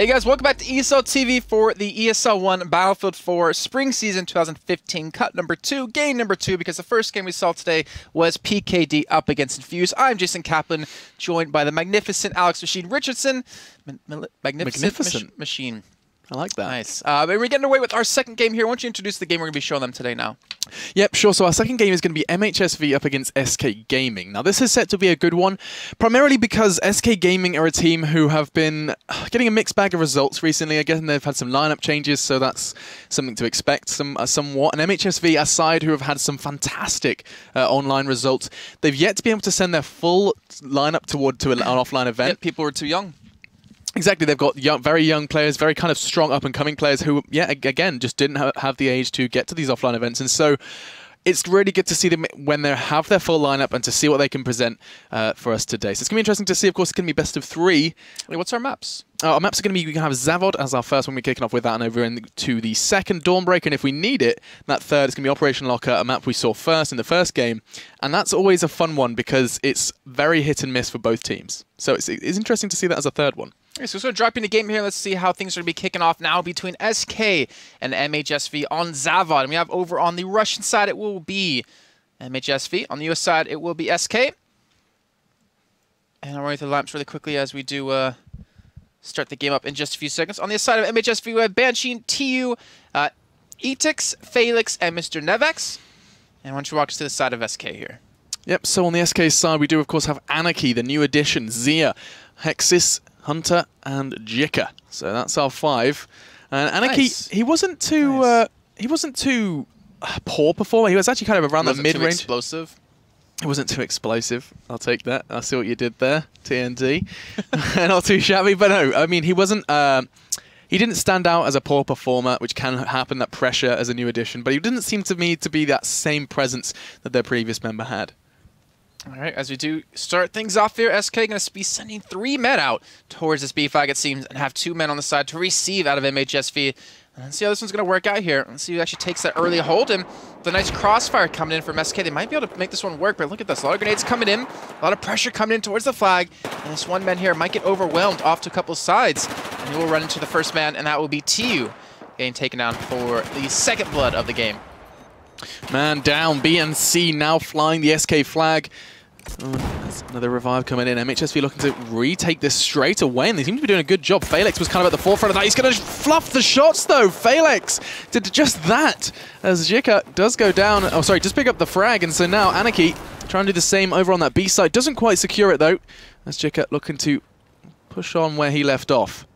Hey guys, welcome back to ESL TV for the ESL One Battlefield 4 Spring Season 2015 cut number 2, game number 2, because the first game we saw today was PKD up against Infuse. I'm Jason Kaplan, joined by the magnificent Alex Machine Richardson. Magnificent Machine. I like that. Nice. We're getting away with our second game here. Why don't you introduce the game we're going to be showing them today now? Yep, sure. So our second game is going to be MhSV up against SK Gaming. Now this is set to be a good one, primarily because SK Gaming are a team who have been getting a mixed bag of results recently. Again, they've had some lineup changes, so that's something to expect somewhat. And MhSV, a side who have had some fantastic online results, they've yet to be able to send their full lineup to an offline event. Yep, people were too young. Exactly, they've got very young players, very kind of strong up-and-coming players who, yeah, again, just didn't have the age to get to these offline events. And so it's really good to see them when they have their full lineup and to see what they can present for us today. So it's going to be interesting to see. Of course, it's going to be best of 3. Wait, what's our maps? Our maps are going to be, we can have Zavod as our first one. We're kicking off with that, and over into the second, Dawnbreaker. And if we need it, that third is going to be Operation Locker, a map we saw first in the first game. And that's always a fun one because it's very hit and miss for both teams. So it's interesting to see that as a third one. Okay, so we're going to drop into the game here. Let's see how things are going to be kicking off now between SK and MhSV on Zavod. And we have over on the Russian side, it will be MhSV. On the US side, it will be SK. And I'll run through the lamps really quickly as we do start the game up in just a few seconds. On the side of MhSV, we have Banshee, TU, Etix, Felix, and Mr. Nevex. And why don't you walk us to the side of SK here? Yep, so on the SK side, we do, of course, have Anarchy, the new addition, Zia, Hexis, Hunter, and Jika. So that's our 5. And Anarchy, nice. he wasn't too poor performer. He was actually kind of around the mid-range. Explosive. It wasn't too explosive. I'll take that. I see what you did there, TNT. Not too shabby, but no. I mean, he wasn't. He didn't stand out as a poor performer, which can happen. That pressure as a new addition, but he didn't seem to me to be that same presence that their previous member had. All right, as we do start things off here, SK going to be sending 3 men out towards this B flag, it seems, and have 2 men on the side to receive out of MhSV. Let's see how this one's going to work out here. Let's see who actually takes that early hold. And the nice crossfire coming in from SK, they might be able to make this one work, but look at this. A lot of grenades coming in, a lot of pressure coming in towards the flag, and this one man here might get overwhelmed off to a couple of sides, and he will run into the first man, and that will be TU getting taken down for the second blood of the game. Man down, BNC now flying the SK flag. Oh, there's another revive coming in. MhSV looking to retake this straight away, and they seem to be doing a good job. Felix was kind of at the forefront of that. He's going to fluff the shots, though. Felix did just that as Jika does go down. Oh, sorry, just pick up the frag, and so now Anarchy trying to do the same over on that B side. Doesn't quite secure it, though. As Jika looking to push on where he left off.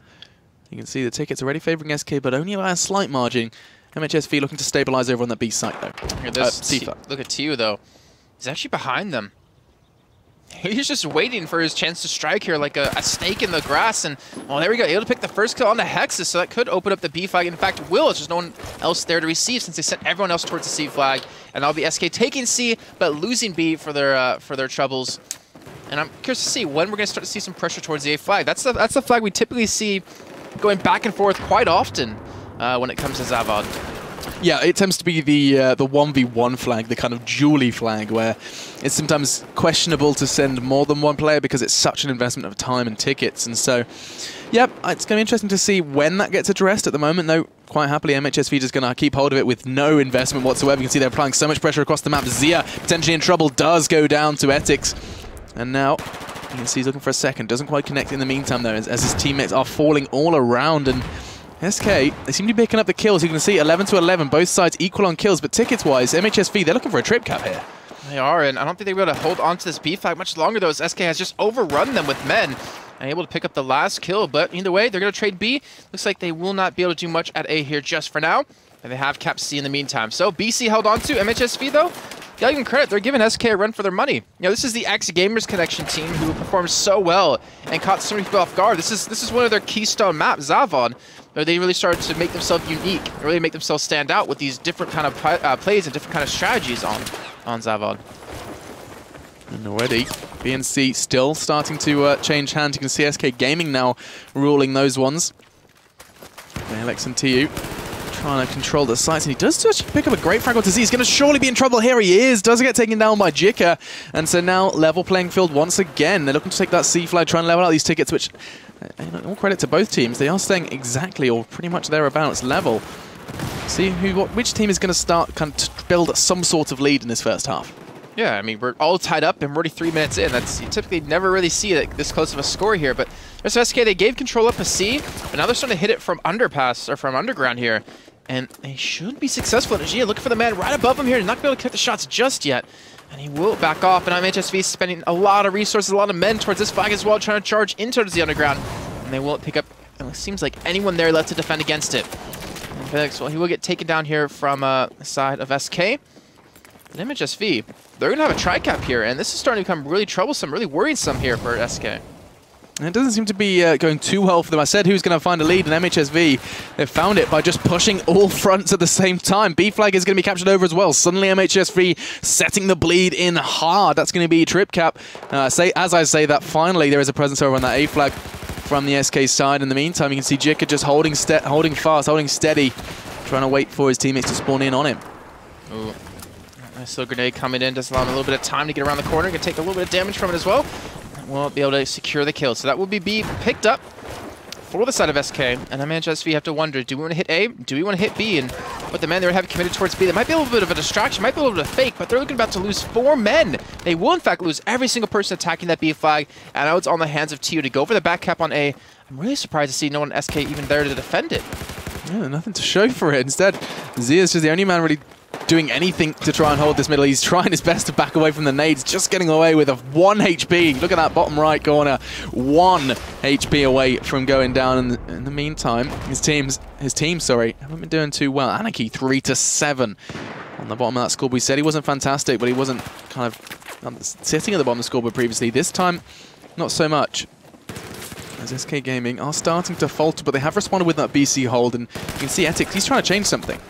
You can see the tickets already favouring SK, but only by a slight margin. MhSV looking to stabilise over on that B side, though. Look at TU, though. He's actually behind them. He's just waiting for his chance to strike here like a snake in the grass. And, well, there we go. Able to pick the first kill on the Hexus, so that could open up the B flag. In fact, will. It's just no one else there to receive since they sent everyone else towards the C flag. And that'll be SK taking C, but losing B for their troubles. And I'm curious to see when we're going to start to see some pressure towards the A flag. That's the flag we typically see going back and forth quite often when it comes to Zavod. Yeah, it tends to be the 1v1 flag, the kind of dually flag, where it's sometimes questionable to send more than one player because it's such an investment of time and tickets. And so, yep, it's going to be interesting to see when that gets addressed. At the moment, though, quite happily, MhSV just going to keep hold of it with no investment whatsoever. You can see they're applying so much pressure across the map. Zia, potentially in trouble, does go down to Etix. And now, you can see he's looking for a second. Doesn't quite connect in the meantime, though, as his teammates are falling all around. And SK, they seem to be picking up the kills. You can see 11 to 11, both sides equal on kills, but tickets-wise, MhSV, they're looking for a trip cap here. They are, and I don't think they'll be able to hold on to this B flag much longer, though, as SK has just overrun them with men and able to pick up the last kill. But either way, they're going to trade B. Looks like they will not be able to do much at A here just for now, and they have capped C in the meantime. So BC held on to. MhSV, though, gotta give them credit. They're giving SK a run for their money. You know, this is the X Gamers Connection team who performed so well and caught so many people off guard. This is one of their keystone maps, Zavod. They really started to make themselves unique, really make themselves stand out with these different kind of plays and different kind of strategies on Zavod. And already, BNC still starting to change hands. You can see SK Gaming now ruling those ones. Alex and TU trying to control the sights, and he does actually pick up a great frag onto Z. He's going to surely be in trouble. Here he is. Does get taken down by Jika. And so now level playing field once again. They're looking to take that C flag, try and level out these tickets, which, all credit to both teams. They are staying exactly or pretty much thereabouts level. See which team is going to start kind of build some sort of lead in this first half. Yeah, I mean, we're all tied up and we're already 3 minutes in. That's, you typically never really see this close of a score here, but there's SK, they gave control up a C, but now they're starting to hit it from underpass, or from underground here, and they should be successful. And Gia looking for the man right above him here, not going to be able to connect the shots just yet, and he will back off, and MhSV spending a lot of resources, a lot of men towards this flag as well, trying to charge into the underground, and they won't pick up, it seems like anyone there left to defend against it. And Felix, well, he will get taken down here from the side of SK. And MhSV, they're going to have a tri-cap here, and this is starting to become really troublesome, really worrisome here for SK. And it doesn't seem to be going too well for them. I said who's going to find a lead, and MhSV, they've found it by just pushing all fronts at the same time. B flag is going to be captured over as well. Suddenly MhSV setting the bleed in hard. That's going to be trip cap. As I say that, finally there is a presence over on that A flag from the SK side. In the meantime, you can see Jika just holding fast, holding steady, trying to wait for his teammates to spawn in on him. Ooh. Nice little grenade coming in, does allow him a little bit of time to get around the corner. Can take a little bit of damage from it as well. Won't be able to secure the kill. So that will be B picked up for the side of SK. And MhSV have to wonder, do we want to hit A? Do we want to hit B? And with the men they would have committed towards B, that might be a little bit of a distraction, might be a little bit of fake, but they're looking about to lose 4 men. They will in fact lose every single person attacking that B flag. And now it's on the hands of TU to go for the back cap on A. I'm really surprised to see no one SK even there to defend it. Yeah, nothing to show for it. Instead, Zia's just the only man really doing anything to try and hold this middle. He's trying his best to back away from the nades, just getting away with a 1 HP. Look at that bottom right corner. 1 HP away from going down. In the meantime, his team, haven't been doing too well. Anarchy 3-7 on the bottom of that scoreboard. We said he wasn't fantastic, but he wasn't kind of sitting at the bottom of the scoreboard previously. This time, not so much. As SK Gaming are starting to falter, but they have responded with that BC hold, and you can see Ethics, he's trying to change something.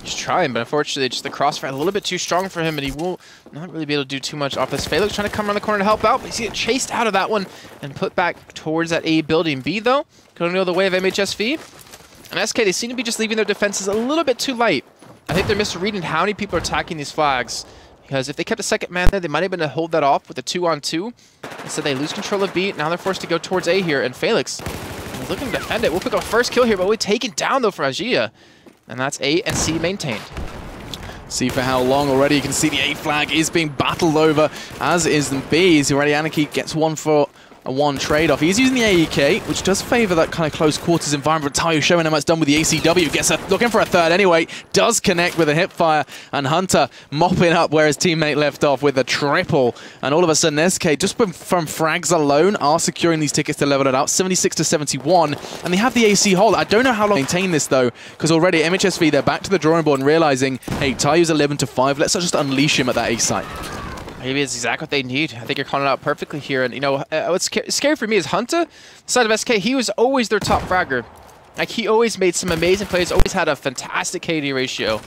He's trying, but unfortunately, just the crossfire a little bit too strong for him, and he will not really be able to do too much off this. Felix trying to come around the corner to help out, but he's getting chased out of that one and put back towards that A building. B, though, going to go the way of MhSV. And SK, they seem to be just leaving their defenses a little bit too light. I think they're misreading how many people are attacking these flags, because if they kept a second man there, they might have been able to hold that off with a 2-on-2. Instead, they lose control of B. Now they're forced to go towards A here, and Felix is looking to defend it. We'll pick up a first kill here, but we're taken down, though, for Agia. And that's A and C maintained. See for how long already. You can see the A flag is being battled over, as is the B's. Already Anarchy gets 1 for a 1 trade-off. He's using the AEK, which does favor that kind of close quarters environment. Tayo showing how much done with the ACW. Gets looking for a third anyway. Does connect with a hipfire, and Hunter mopping up where his teammate left off with a triple. And all of a sudden, SK, just from frags alone, are securing these tickets to level it out. 76-71, and they have the AC hold. I don't know how long they maintain this, though, because already MhSV, they're back to the drawing board and realizing, hey, Tayo's 11-5. Let's just unleash him at that A site. Maybe it's exactly what they need. I think you're calling it out perfectly here. And, you know, what's scary for me is Hunter, side of SK, he was always their top fragger. Like, he always made some amazing plays, always had a fantastic KD ratio.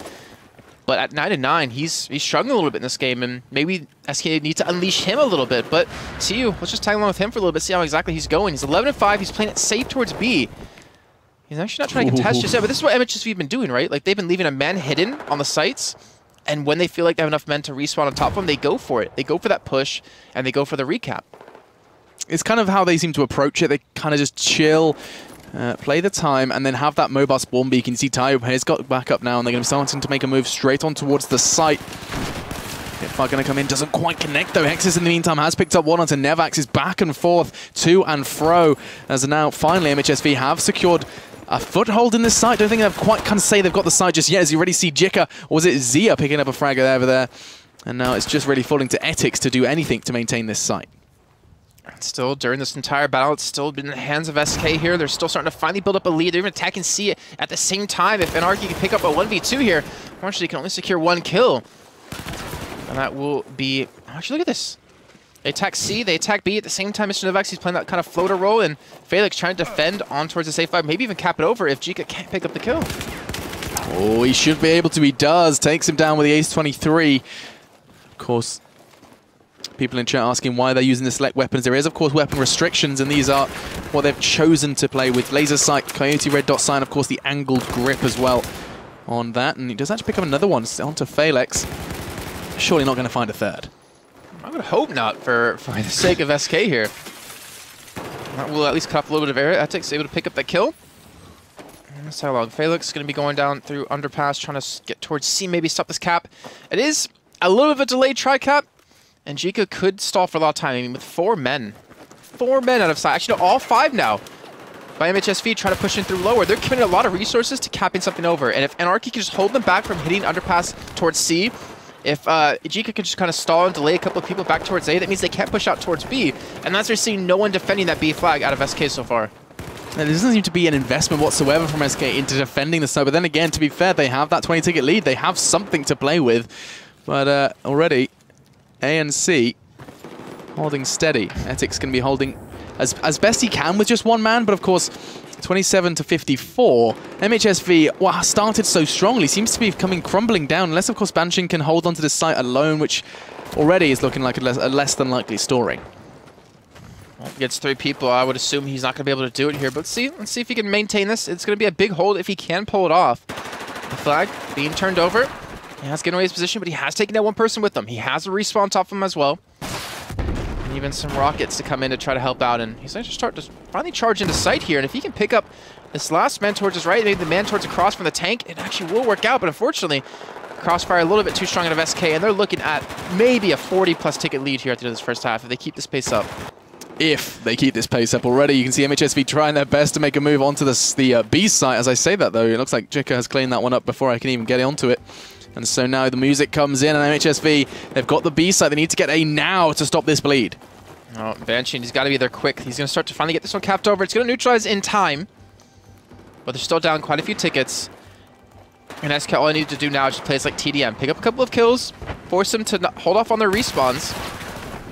But at 9-9, he's struggling a little bit in this game, and maybe SK need to unleash him a little bit. But TU, let's just tag along with him for a little bit, see how exactly he's going. He's 11-5, he's playing it safe towards B. He's actually not trying to contest just yet, but this is what MhSV have been doing, right? Like, they've been leaving a man hidden on the sites. And when they feel like they have enough men to respawn on top of them, they go for it. They go for that push, and they go for the recap. It's kind of how they seem to approach it. They kind of just chill, play the time, and then have that mobile spawn beacon. You see Tayo has got back up now, and they're going to be starting to make a move straight on towards the site. Hipfire going to come in, doesn't quite connect though. Hexus in the meantime has picked up 1 onto Nevax, is back and forth, to and fro, as now finally MhSV have secured a foothold in this site. Don't think they've quite kind of say they've got the site just yet, as you already see Jika, or was it Zia picking up a frag over there? And now it's just really falling to Ethics to do anything to maintain this site. Still, during this entire battle, it's still been in the hands of SK here. They're still starting to finally build up a lead. They're even attacking C at the same time. If Anarchy can pick up a 1v2 here, unfortunately, can only secure 1 kill. And that will be... Actually, look at this. They attack C, they attack B at the same time. Mr. Nevax, he's playing that kind of floater role, and Felix trying to defend on towards the safe 5, maybe even cap it over if Jika can't pick up the kill. Oh, he should be able to. He does. Takes him down with the Ace-23. Of course, people in chat asking why they're using the select weapons. There is, of course, weapon restrictions, and these are what they've chosen to play with. Laser sight, Coyote red dot sign, of course, the angled grip as well. on that, and he does actually pick up another one onto Felix. Surely not going to find a third. I would hope not for the sake of SK here. That will at least cut off a little bit of area. Ethics able to pick up that kill. And that's how long. Felix is going to be going down through underpass, trying to get towards C, maybe stop this cap. It is a little bit of a delayed tri-cap, and Jika could stall for a lot of time. I mean, with 4 men. 4 men out of sight. Actually, no, all 5 now. By MhSV trying to push in through lower. They're committing a lot of resources to capping something over. And if Anarchy can just hold them back from hitting underpass towards C, if Jika can just kind of stall and delay a couple of people back towards A, that means they can't push out towards B. And that's why you're seeing no one defending that B flag out of SK so far. There doesn't seem to be an investment whatsoever from SK into defending the side. But then again, to be fair, they have that 20-ticket lead. They have something to play with. But already, A and C holding steady. Ethics going to be holding as best he can with just 1 man. But of course, 27 to 54. MhSV, wow, started so strongly, seems to be crumbling down. Unless, of course, Banshin can hold onto this site alone, which already is looking like a less than likely story. Well, gets 3 people. I would assume he's not going to be able to do it here. But let's see if he can maintain this. It's going to be a big hold if he can pull it off. The flag being turned over. He has given away his position, but he has taken that 1 person with him. He has a respawn top of him as well. And even some rockets to come in to try to help out. And he's going to start to finally charge into sight here. And if he can pick up this last man towards his right, maybe the man towards the cross from the tank, it actually will work out. But unfortunately, Crossfire a little bit too strong out of SK, and they're looking at maybe a 40+ ticket lead here at the end of this first half if they keep this pace up. If they keep this pace up already, you can see MhSV trying their best to make a move onto the B site. As I say that, though, it looks like Jika has cleaned that one up before I can even get onto it. And so now the music comes in, and MhSV, they've got the B site. They need to get A now to stop this bleed. Oh, Banshee, he's got to be there quick. He's going to start to finally get this one capped over. It's going to neutralize in time, but they're still down quite a few tickets. And SK, all I need to do now is just play this like TDM. Pick up a couple of kills, force them to hold off on their respawns.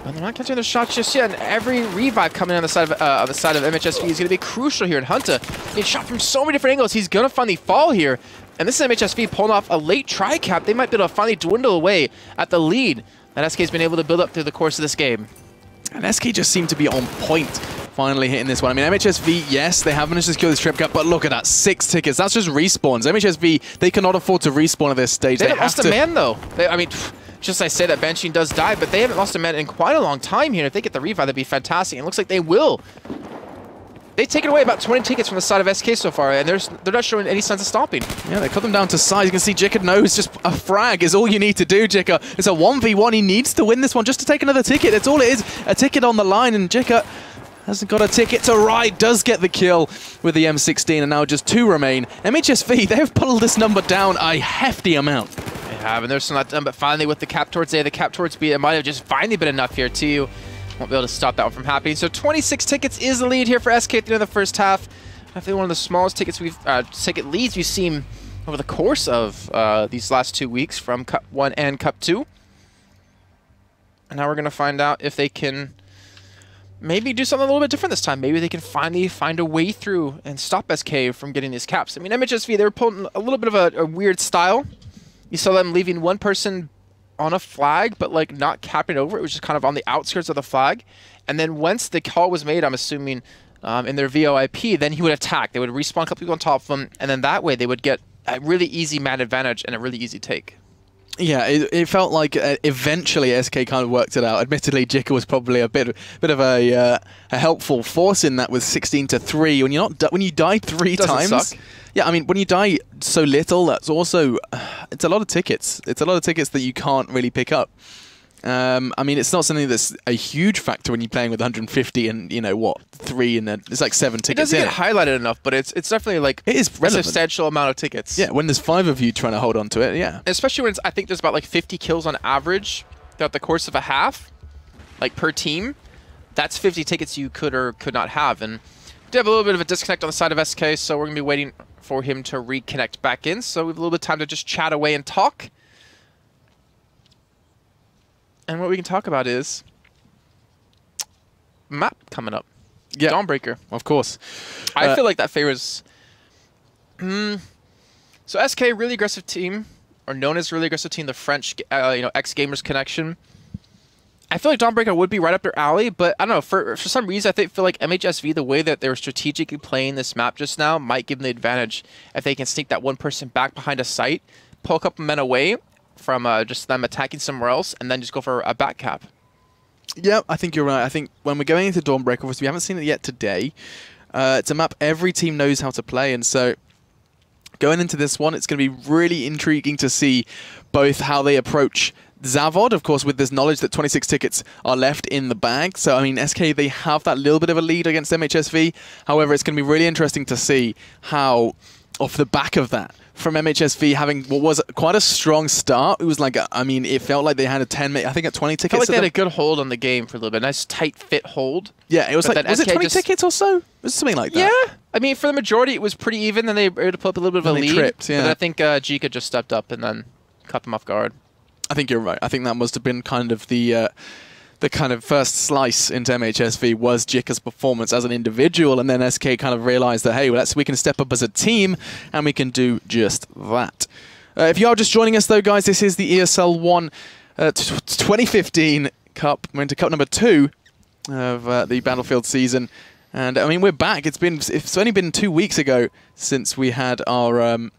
But they're not catching their shots just yet, and every revive coming on the side of MhSV is going to be crucial here. And Hunter being shot from so many different angles. He's going to finally fall here. And this is MhSV pulling off a late tri-cap. They might be able to finally dwindle away at the lead that SK's been able to build up through the course of this game. And SK just seem to be on point, finally hitting this one. I mean, MhSV, yes, they have managed to secure this trip cap, but look at that, 6 tickets. That's just respawns. MhSV, they cannot afford to respawn at this stage. They haven't lost a man, though. I mean, just as I say that, Banshee does die, but they haven't lost a man in quite a long time here. If they get the revive, that'd be fantastic. It looks like they will. They've taken away about 20 tickets from the side of SK so far, and they're not showing any sense of stopping. Yeah, they cut them down to size. You can see Jika knows just a frag is all you need to do, Jika. It's a 1v1. He needs to win this one just to take another ticket. That's all it is, a ticket on the line, and Jika hasn't got a ticket to ride, does get the kill with the M16, and now just 2 remain. MhSV, they've pulled this number down a hefty amount. They have, and they're still not done, but finally with the cap towards A, the cap towards B, it might have just finally been enough here too. Won't be able to stop that one from happening. So 26 tickets is the lead here for SK at the end of the first half. Definitely one of the smallest ticket leads we've seen over the course of these last 2 weeks from Cup 1 and Cup 2. And now we're going to find out if they can maybe do something a little bit different this time. Maybe they can finally find a way through and stop SK from getting these caps. I mean, MhSV, they were pulling a little bit of a weird style. You saw them leaving 1 person on a flag, but like not capping over. It was just kind of on the outskirts of the flag. And then once the call was made, I'm assuming in their VOIP, then he would attack. They would respawn a couple people on top of him, and then that way they would get a really easy man advantage and a really easy take. Yeah, it felt like eventually SK kind of worked it out. Admittedly, Jika was probably a bit of a helpful force in that with 16 to 3. When you die 3 times, suck. Yeah, I mean, when you die so little, that's also it's a lot of tickets. It's a lot of tickets that you can't really pick up. I mean, it's not something that's a huge factor when you're playing with 150 and, you know, what, 3 and then it's like 7 tickets. It doesn't get highlighted enough, but it's definitely like it is a substantial amount of tickets. Yeah, when there's 5 of you trying to hold on to it, yeah. Especially when I think there's about like 50 kills on average throughout the course of a half, like per team. That's 50 tickets you could or could not have. And we do have a little bit of a disconnect on the side of SK, so we're going to be waiting for him to reconnect back in. So we have a little bit of time to just chat away and talk. And what we can talk about is map coming up. Yeah. Dawnbreaker. Of course. I feel like that favors... So SK, really aggressive team, or known as really aggressive team, the French, X Gamers Connection. I feel like Dawnbreaker would be right up their alley, but I don't know, for some reason I feel like MhSV, the way that they were strategically playing this map just now, might give them the advantage if they can sneak that one person back behind a site, pull a couple men away from just them attacking somewhere else, and then just go for a back cap. Yeah, I think you're right. I think when we're going into Dawnbreaker, obviously we haven't seen it yet today. It's a map every team knows how to play, and so going into this one, it's going to be really intriguing to see both how they approach Zavod, of course, with this knowledge that 26 tickets are left in the bag. So, I mean, SK, they have that little bit of a lead against MhSV. However, it's going to be really interesting to see how, off the back of that, from MhSV having what was quite a strong start, it was like, I mean, it felt like they had a 10, I think at 20 tickets. I felt like they had a good hold on the game for a little bit. Nice, tight fit hold. Yeah, it was like, was it 20 tickets or so? It was something like that. Yeah. I mean, for the majority, it was pretty even. Then they were able to put up a little bit of a lead. Tripped, yeah. But then I think Jika just stepped up and then caught them off guard. I think you're right. I think that must have been kind of the kind of first slice into MhSV was Jika's performance as an individual, and then SK kind of realized that, hey, well, we can step up as a team, and we can do just that. If you are just joining us, though, guys, this is the ESL One 2015 Cup. We're into Cup number 2 of the Battlefield season, and I mean, we're back. It's only been 2 weeks ago since we had our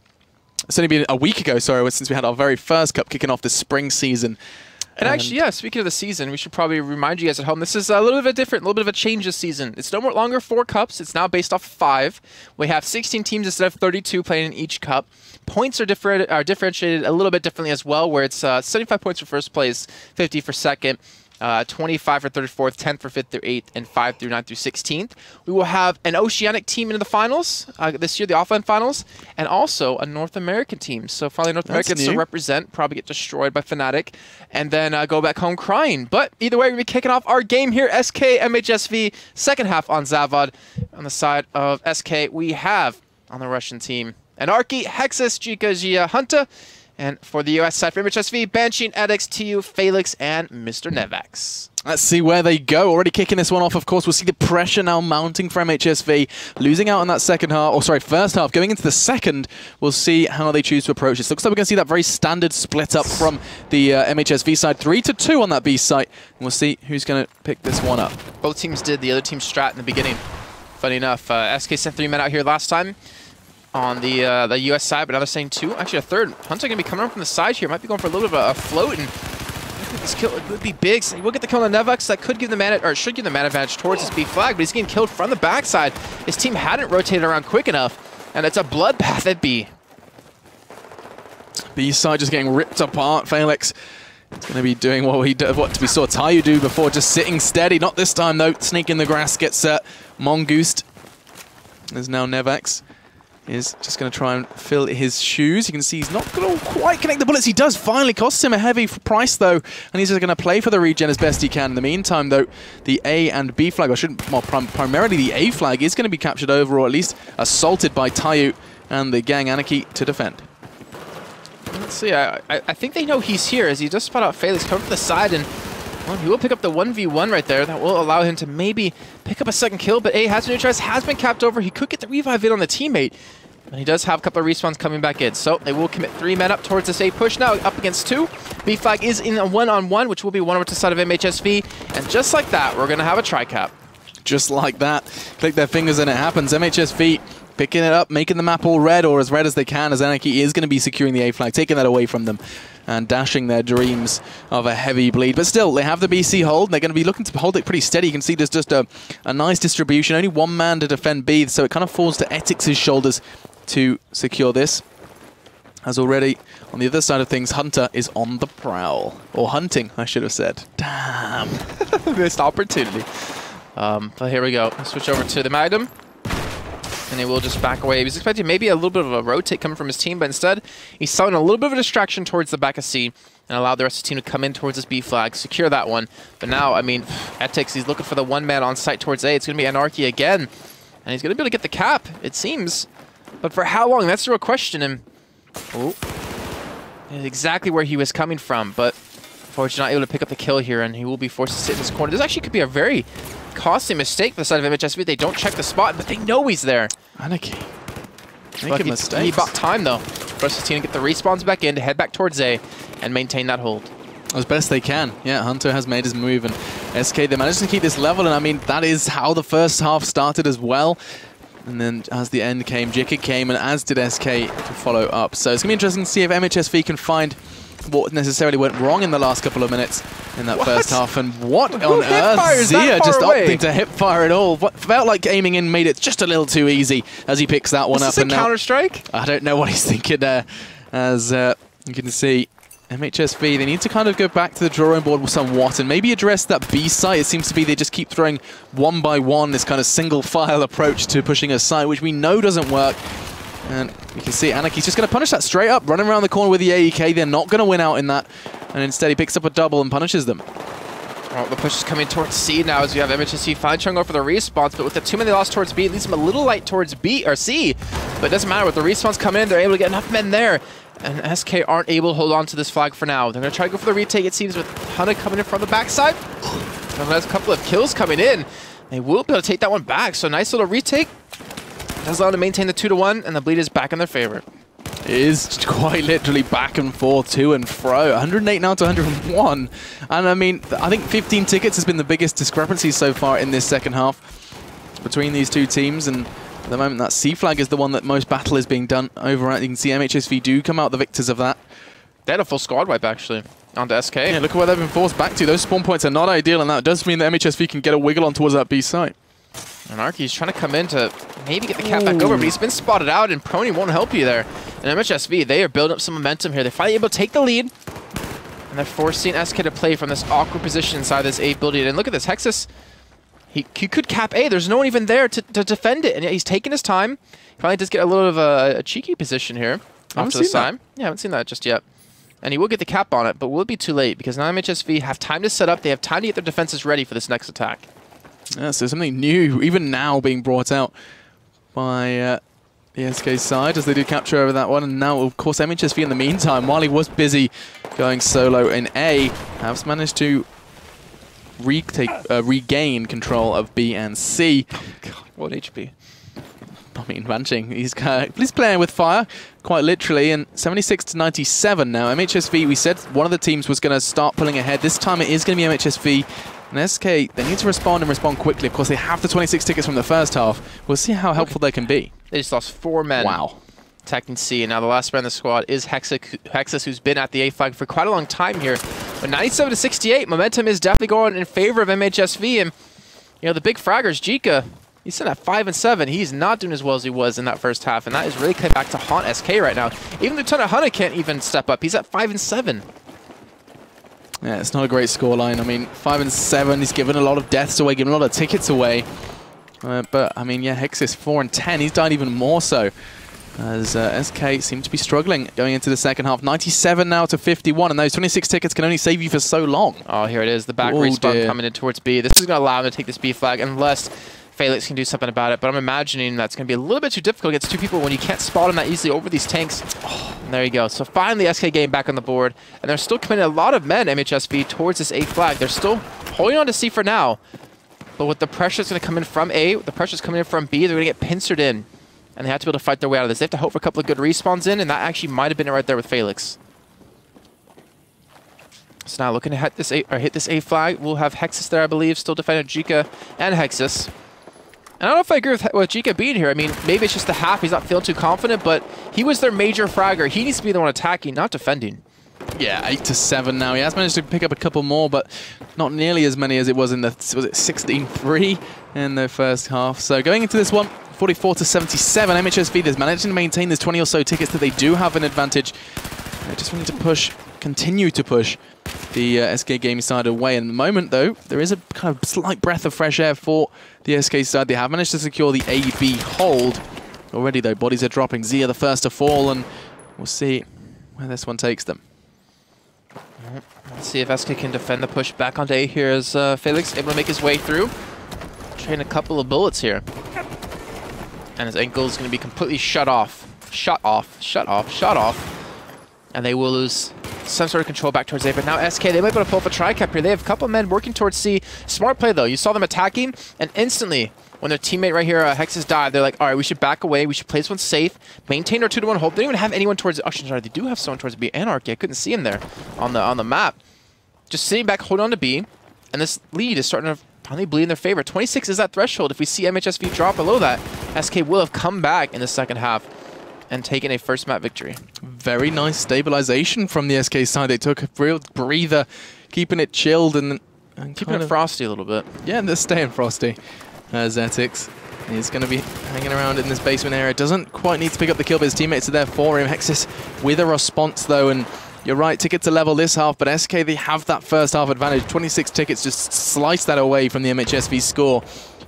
it's only been a week ago, sorry, since we had our very first cup kicking off the spring season. And actually, yeah, speaking of the season, we should probably remind you guys at home, this is a little bit different, a little bit of a change this season. It's no more longer 4 cups. It's now based off 5. We have 16 teams instead of 32 playing in each cup. Points are differentiated a little bit differently as well, where it's 75 points for first place, 50 for second, 25 for 34th, 10 for 5th through 8th, and 5 through 9 through 16th. We will have an Oceanic team into the finals this year, the offline finals, and also a North American team. So finally North America gets to represent, probably get destroyed by Fnatic, and then go back home crying. But either way, we're going to be kicking off our game here, SK MhSV, second half on Zavod. On the side of SK, we have, on the Russian team, Anarchy, Hexus, Jika, Gia, Hunter. And for the US side, for MhSV, Banshee, Edix, TU, Felix, and Mr. Nevax. Let's see where they go. Already kicking this one off, of course. We'll see the pressure now mounting for MhSV. Losing out on that first half. Going into the second, we'll see how they choose to approach this. Looks like we're going to see that very standard split up from the MhSV side. 3-2 on that B site. And we'll see who's going to pick this one up. Both teams did the other team's strat in the beginning. Funny enough, SK sent 3 men out here last time on the US side, but now they're saying 2. Actually, a third. Hunter going to be coming up from the side here. Might be going for a little bit of a float, and this kill would be big. So he will get the kill on Nevax. That could give the mana, or should give the mana advantage towards his B flag, but he's getting killed from the backside. His team hadn't rotated around quick enough, and it's a bloodbath at B. B side just getting ripped apart. Felix is going to be doing what we saw Tayu do before, just sitting steady. Not this time, though. Sneak in the grass, gets mongoosed. There's now Nevax. Is just going to try and fill his shoes. You can see he's not going to quite connect the bullets. He does finally. Costs him a heavy price, though, and he's just going to play for the regen as best he can. In the meantime, though, the A and B flag, primarily the A flag, is going to be captured over, or at least assaulted by Tayu and the gang Anarchy to defend. Let's see. I think they know he's here, as he just spot out Felix coming from the side, and well, he will pick up the 1v1 right there. That will allow him to maybe pick up a second kill, but A has been neutralized, has been capped over. He could get the revive in on the teammate, and he does have a couple of respawns coming back in. So they will commit 3 men up towards this A push now, up against 2. B flag is in a 1-on-1, which will be 1 over to the side of MhSV, and just like that, we're going to have a tri-cap. Just like that. Click their fingers and it happens. MhSV picking it up, making the map all red, or as red as they can, as Anarchy is going to be securing the A flag, taking that away from them and dashing their dreams of a heavy bleed. But still, they have the BC hold, and they're going to be looking to hold it pretty steady. You can see there's just a nice distribution. Only 1 man to defend B, so it kind of falls to Etix's shoulders to secure this. As already, on the other side of things, Hunter is on the prowl. Or hunting, I should have said. Damn. Missed opportunity. But here we go. Let's switch over to the Magnum. And he will just back away. He was expecting maybe a little bit of a rotate coming from his team, but instead, he's selling a little bit of a distraction towards the back of C and allowed the rest of the team to come in towards this B flag, secure that one. But now, I mean, Etix, he's looking for the 1 man on site towards A. It's going to be Anarchy again. And he's going to be able to get the cap, it seems. But for how long? That's the real question. And oh, exactly where he was coming from. But unfortunately, not able to pick up the kill here, and he will be forced to sit in this corner. This actually could be a very costly mistake for the side of MhSV. They don't check the spot, but they know he's there. Anarchy making mistakes. He bought time, though, for us to get the respawns back in, to head back towards A, and maintain that hold. As best they can. Yeah, Hunter has made his move, and SK, they managed to keep this level, and I mean, that is how the first half started as well. And then as the end came, Jika came, and as did SK to follow up. So it's going to be interesting to see if MhSV can find what necessarily went wrong in the last couple of minutes in that first half. And what on earth? Zia just opting to hip fire it all. What felt like aiming in made it just a little too easy as he picks that one up. Is this a Counter-Strike? I don't know what he's thinking there. As you can see, MhSV, they need to kind of go back to the drawing board somewhat and maybe address that B site. It seems to be they just keep throwing one by one this kind of single file approach to pushing a site, which we know doesn't work. And you can see Anarchy's just going to punish that straight up, running around the corner with the AEK. They're not going to win out in that. And instead he picks up a double and punishes them. Well, the push is coming towards C now as we have MhSV finally trying to go for the respawns, but with the 2 men they lost towards B, it leaves them a little light towards B or C. But it doesn't matter, with the respawns coming in, they're able to get enough men there. And SK aren't able to hold on to this flag for now. They're going to try to go for the retake, it seems, with Hunter coming in from the backside. And there's a couple of kills coming in. They will be able to take that one back, so nice little retake. Does allow them to maintain the 2-1, and the bleed is back in their favor. It is quite literally back and forth, to and fro. 108 now to 101. And I mean, I think 15 tickets has been the biggest discrepancy so far in this second half between these two teams. And at the moment, that C flag is the one that most battle is being done over at. You can see MhSV do come out the victors of that. They had a full squad wipe, actually, onto SK. Yeah, look at where they've been forced back to. Those spawn points are not ideal, and that does mean that MhSV can get a wiggle on towards that B site. Anarchy's trying to come in to maybe get the cat back over, but he's been spotted out, and Prony won't help you there. And MhSV, they are building up some momentum here. They're finally able to take the lead, and they're forcing SK to play from this awkward position inside this A building. And look at this, Hexus, he could cap A. There's no one even there to defend it, and yet he's taking his time. He probably does get a little of a cheeky position here after this time. Yeah, I haven't seen that just yet. And he will get the cap on it, but will it be too late? Because now MhSV have time to set up. They have time to get their defenses ready for this next attack. Yeah, so something new, even now, being brought out by the SK side, as they did capture over that one. And now, of course, MhSV in the meantime, while he was busy going solo in A, has managed to regain control of B and C. Oh God, what HP? I mean, Vanching, he's playing with fire, quite literally, and 76 to 97 now. MhSV, we said one of the teams was going to start pulling ahead. This time it is going to be MhSV. And SK, they need to respond and respond quickly. Of course, they have the 26 tickets from the first half. We'll see how helpful they can be. They just lost 4 men. Wow. Attacking C, and now the last man in the squad is Hexus, who's been at the A flag for quite a long time here. But 97 to 68, momentum is definitely going in favor of MhSV. And, you know, the big fraggers, Jika, he's sitting at 5 and 7. He's not doing as well as he was in that first half, and that is really coming back to haunt SK right now. Even Lieutenant Hunter can't even step up. He's at 5 and 7. Yeah, it's not a great scoreline. I mean, 5 and 7, he's given a lot of deaths away, given a lot of tickets away. But, I mean, yeah, Hexus 4 and 10, he's died even more so. As SK seem to be struggling going into the second half. 97 now to 51, and those 26 tickets can only save you for so long. Oh, here it is, the back respawn coming in towards B. This is going to allow him to take this B flag, unless Felix can do something about it. But I'm imagining that's going to be a little bit too difficult against 2 people when you can't spot them that easily over these tanks. Oh, and there you go. So finally, SK getting back on the board, and they're still committing a lot of men, MhSV, towards this A flag. They're still holding on to C for now, but with the pressure that's going to come in from A, with the pressure that's coming in from B, they're going to get pincered in. And they have to be able to fight their way out of this. They have to hope for a couple of good respawns in, and that actually might have been it right there with Felix. So now looking to hit this A flag, we'll have Hexus there, I believe, still defending Jika and Hexus. And I don't know if I agree with Jika being here. I mean, maybe it's just the half. He's not feeling too confident, but he was their major fragger. He needs to be the one attacking, not defending. Yeah, 8 to 7 now. He has managed to pick up a couple more, but not nearly as many as it was in the, was it 16-3 in the first half. So going into this one, 44 to 77, MhSV is managing to maintain this 20 or so tickets that they do have an advantage. They just wanting to push, continue to push the SK Gaming side away. And at the moment, though, there is a kind of slight breath of fresh air for the SK side. They have managed to secure the A-B hold. Already, though, bodies are dropping. Zia the first to fall, and we'll see where this one takes them. Let's see if SK can defend the push back onto A here as Felix able to make his way through. Trading a couple of bullets here. And his ankle is going to be completely shut off. And they will lose some sort of control back towards A. But now SK, they might be able to pull up a tri-cap here. They have a couple of men working towards C. Smart play, though. You saw them attacking, and instantly, when their teammate right here, Hexus, died, they're like, all right, we should back away. We should play this one safe. Maintain our 2-1 hold. They don't even have anyone towards... Actually, sorry, they do have someone towards B. Anarchy. I couldn't see him there on the map. just sitting back, holding on to B, and this lead is starting to finally bleed in their favor. 26 is that threshold. If we see MhSV drop below that, SK will have come back in the second half and taken a first map victory. Very nice stabilization from the SK side. They took a real breather, keeping it chilled and keeping it frosty a little bit. Yeah, they're staying frosty. Zetix is going to be hanging around in this basement area. Doesn't quite need to pick up the kill, but his teammates are there for him. Hexus with a response, though, and you're right, tickets are level this half, but SK, they have that first half advantage. 26 tickets just slice that away from the MhSV score.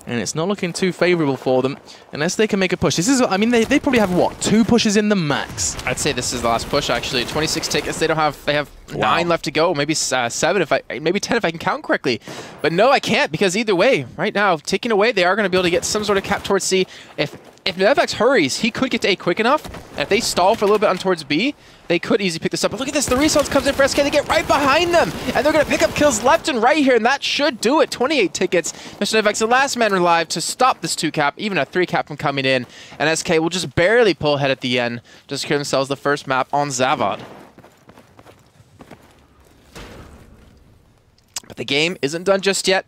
And it's not looking too favorable for them unless they can make a push. This is, I mean, they probably have, what, 2 pushes in the max? I'd say this is the last push, actually. 26 tickets, they have 9 left to go, maybe 7, maybe 10 if I can count correctly. But no, I can't, because either way, right now, taking away, they are going to be able to get some sort of cap towards C. If Nevex hurries, he could get to A quick enough. And if they stall for a little bit on towards B, they could easily pick this up. But look at this, the response comes in for SK, they get right behind them, and they're going to pick up kills left and right here, and that should do it. 28 tickets. Mr. Nevex, the last man alive to stop this 2-cap, even a 3-cap from coming in, and SK will just barely pull ahead at the end to secure themselves the first map on Zavod. But the game isn't done just yet.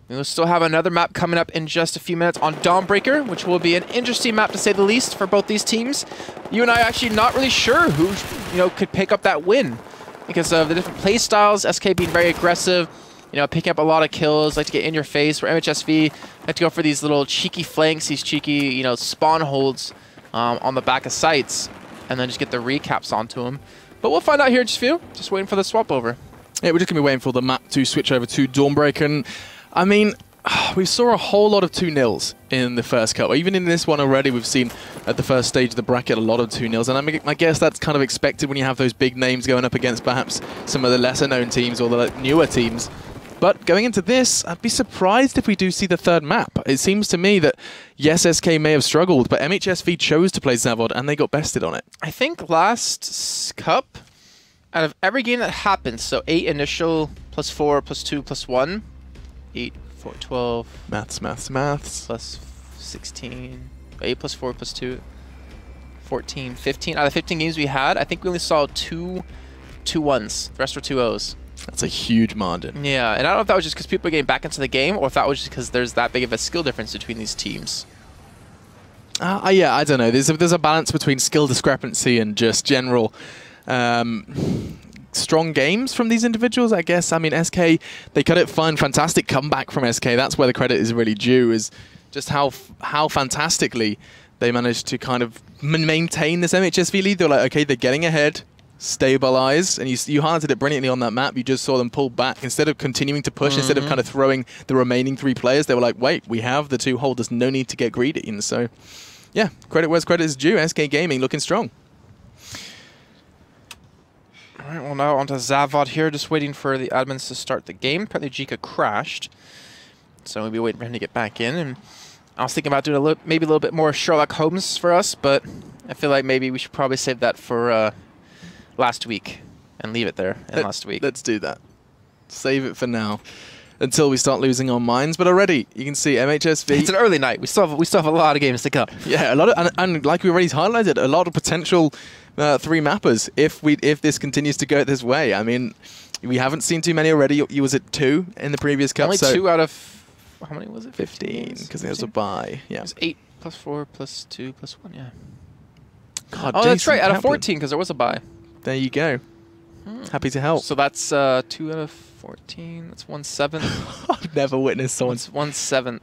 We'll still have another map coming up in just a few minutes on Dawnbreaker, which will be an interesting map to say the least for both these teams. You and I are actually not really sure who, could pick up that win because of the different play styles. SK being very aggressive, picking up a lot of kills, like to get in your face. Where MhSV like to go for these little cheeky flanks, these cheeky, spawn holds on the back of sites, and then just get the recaps onto them. But we'll find out here in just a few. Just waiting for the swap over. Yeah, we're just gonna be waiting for the map to switch over to Dawnbreaker. And I mean, we saw a whole lot of 2-0s in the first cup. Even in this one already, we've seen at the first stage of the bracket a lot of 2-0s. And I guess that's kind of expected when you have those big names going up against perhaps some of the lesser-known teams or the newer teams. But going into this, I'd be surprised if we do see the third map. It seems to me that, yes, SK may have struggled, but MhSV chose to play Zavod, and they got bested on it. I think last cup, out of every game that happened, so 8 initial, +4, +2, +1, 8, 4, 12. Maths. Plus 16. 8 + 4 + 2. 14, 15. Out of 15 games we had, I think we only saw 2 2-1s. The rest were 2-0s. That's a huge margin. Yeah, and I don't know if that was just because people are getting back into the game or if that was just because there's that big of a skill difference between these teams. Yeah, I don't know. There's a balance between skill discrepancy and just general strong games from these individuals, I guess. I mean, SK, they cut it fun. Fantastic comeback from SK. That's where the credit is really due, is just how fantastically they managed to kind of maintain this MhSV lead. They're like, okay, they're getting ahead, stabilize, and you highlighted it brilliantly on that map. You just saw them pull back. Instead of continuing to push, instead of kind of throwing the remaining 3 players, they were like, wait, we have the 2 holders, no need to get greedy. And so, yeah, credit where's credit is due. SK Gaming looking strong. All right, well, now onto Zavod here, just waiting for the admins to start the game. Apparently Jika crashed, so we'll be waiting for him to get back in. And I was thinking about doing maybe a little bit more Sherlock Holmes for us, but I feel like maybe we should probably save that for last week and leave it there last week. Let's do that. Save it for now until we start losing our minds. But already you can see MhSV. It's an early night. We still have a lot of games to go. Yeah, a lot of, and like we already highlighted, a lot of potential 3 mappers if this continues to go this way. I mean, we haven't seen too many already. You was at 2 in the previous cup. Only 2 out of how many was it? 15, because there was a bye. Yeah, it was 8 + 4 + 2 + 1. Yeah. God, oh, that's right. Out of 14, because there was a bye. There you go. Happy to help. So that's 2 out of 14. That's 1/7. I've never witnessed someone. It's 1/7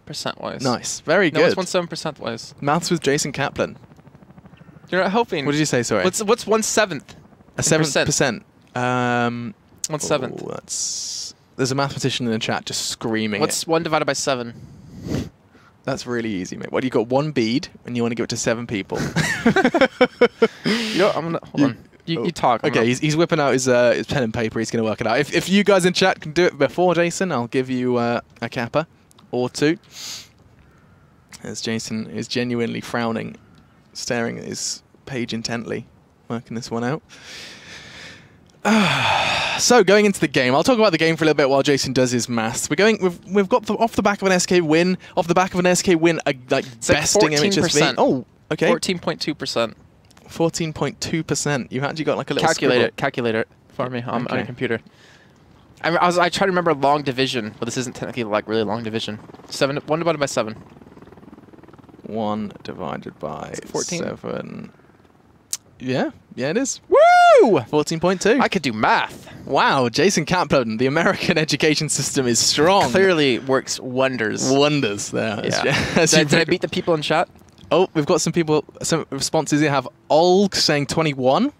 percent-wise. Nice. Very good. No, it's 1/7 percent-wise. Maths with Jason Kaplan. You're not helping. What did you say, sorry? What's 1/7? A 7%. 1/7. Oh, there's a mathematician in the chat just screaming. What's 1 divided by 7? That's really easy, mate. What, you got 1 bead and you want to give it to 7 people? You know, I'm gonna hold on. You talk. Okay, he's whipping out his pen and paper. He's going to work it out. If you guys in chat can do it before Jason, I'll give you a kappa or 2. As Jason is genuinely frowning, staring at his page intently, working this one out. So going into the game, I'll talk about the game for a little bit while Jason does his maths. We've got off the back of an SK win, like besting MhSV. Oh, okay. 14.2%. 14.2%. You've actually got like a little calculate it for me on your computer. I try to remember long division, but this isn't technically like really long division. 1 divided by 7. 1 divided by 14? 7. Yeah, it is. Woo! 14.2. I could do math. Wow, Jason Kaplan, the American education system is strong. Clearly works wonders. Wonders there. Yeah. Did I beat the people in chat? Oh, we've got some responses here. Have Olg saying 21.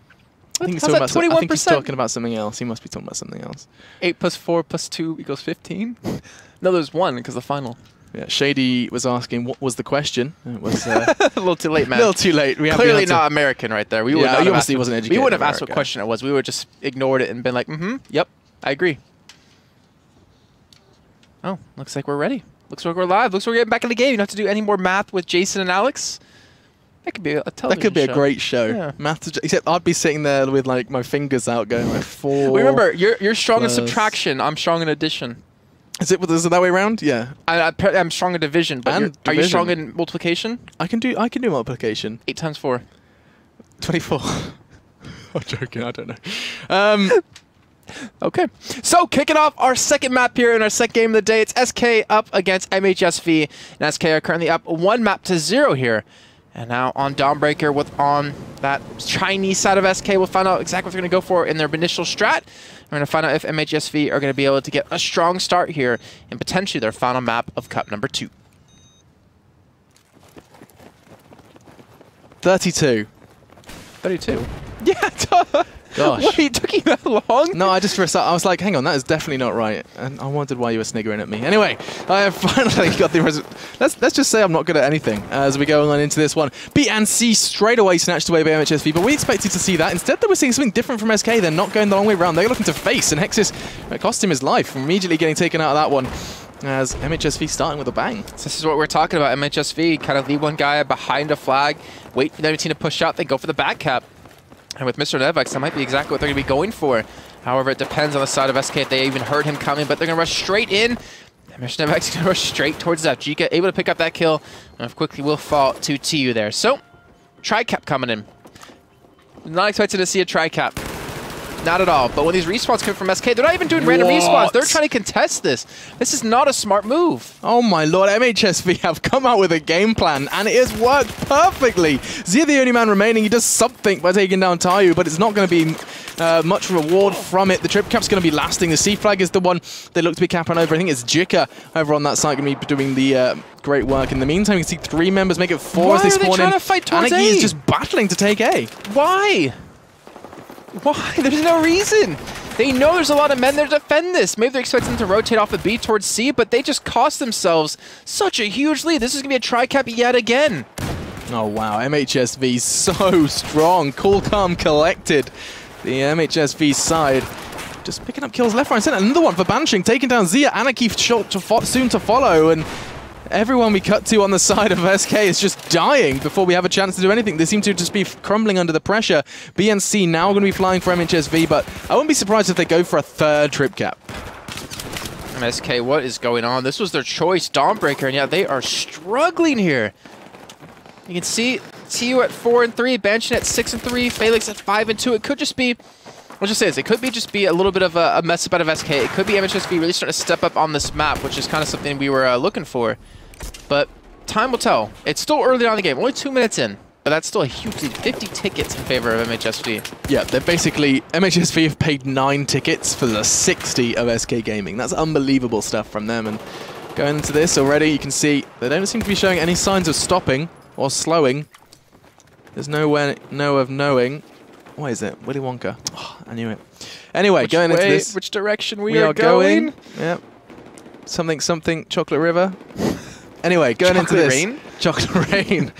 I think he's How's that 21%? I think he's talking about something else. He must be talking about something else. 8 plus 4 plus 2 equals 15? No, there's 1 because the final. Yeah, Shady was asking what was the question. It was a little too late, man. A little too late. We Clearly not American right there. We would obviously wasn't educated. We wouldn't have asked what question it was. We would have just ignored it and been like, yep, I agree. Oh, looks like we're ready. Looks like we're live. Looks like we're getting back in the game. You don't have to do any more math with Jason and Alex. That could be a television That could be show. A great show. Yeah. Math, except I'd be sitting there with like my fingers out going like 4. Well, remember, you're strong in subtraction. I'm strong in addition. Is it that way around? Yeah. I'm strong in division, but are you strong in multiplication? I can do multiplication. 8 times 4. 24. I'm joking. I don't know. Okay. So kicking off our second map here in our second game of the day. It's SK up against MhSV, and SK are currently up 1-0 here. And now on Dawnbreaker on that Chinese side of SK, we'll find out exactly what they're going to go for in their initial strat. We're going to find out if MhSV are going to be able to get a strong start here and potentially their final map of Cup number 2. 32. 32? Yeah, Gosh. What, it took you that long? No, I was like, hang on, that is definitely not right. And I wondered why you were sniggering at me. Anyway, I have finally got the result. Let's just say I'm not good at anything as we go on into this one. B and C straight away snatched away by MhSV, but we expected to see that. Instead, they were seeing something different from SK. They're not going the long way around. They're looking to face, and Hexus cost him his life, immediately getting taken out of that one. As MhSV starting with a bang. So this is what we're talking about. MhSV kind of leave one guy behind a flag, wait for the other team to push out, then go for the back cap. And with Mr. Nevex, that might be exactly what they're going to be going for. However, it depends on the side of SK if they even heard him coming, but they're going to rush straight in. And Mr. Nevex is going to rush straight towards that. Jika able to pick up that kill, and quickly will fall to TU there. So, tri-cap coming in. Not expected to see a tri-cap. Not at all. But when these respawns come from SK, they're not even doing random respawns. They're trying to contest this. This is not a smart move. Oh my lord, MhSV have come out with a game plan, and it has worked perfectly. Zia, the only man remaining, he does something by taking down Tayu, but it's not going to be much reward from it. The trip cap's going to be lasting. The C flag is the one they look to be capping over. I think it's Jika over on that side going to be doing the great work. In the meantime, you can see 3 members make it 4 as they spawn in. Why are they trying to fight towards A? Anarchy is just battling to take A. Why? Why? There's no reason. They know there's a lot of men there to defend this. Maybe they're expecting them to rotate off of B towards C, but they just cost themselves such a huge lead. This is going to be a tri-cap yet again. Oh, wow. MhSV so strong. Cool, calm, collected. The MhSV side just picking up kills left, right, and center. Another one for Banishing, taking down Zia. Anarchy short soon to follow, and everyone we cut to on the side of SK is just dying before we have a chance to do anything. They seem to just be crumbling under the pressure. BNC now going to be flying for MhSV, but I wouldn't be surprised if they go for a 3rd trip cap. MSK, what is going on? This was their choice, Dawnbreaker, and yeah, they are struggling here. You can see TU at 4 and 3, Banshin at 6 and 3, Felix at 5 and 2. It could just be, let's just say this, it could be just be a little bit of a mess up out of SK. It could be MhSV really starting to step up on this map, which is kind of something we were looking for. But time will tell. It's still early on in the game, only 2 minutes in. But that's still a huge lead. 50 tickets in favor of MhSV. Yeah, they're basically, MhSV have paid 9 tickets for the 60 of SK Gaming. That's unbelievable stuff from them. And going into this already, you can see they don't seem to be showing any signs of stopping or slowing. There's no way of knowing. What is it? Willy Wonka. Oh, I knew it. Anyway, going into this. Which direction we are going? Yep. Something, Chocolate River. Anyway, going into this. Rain? Chocolate Rain.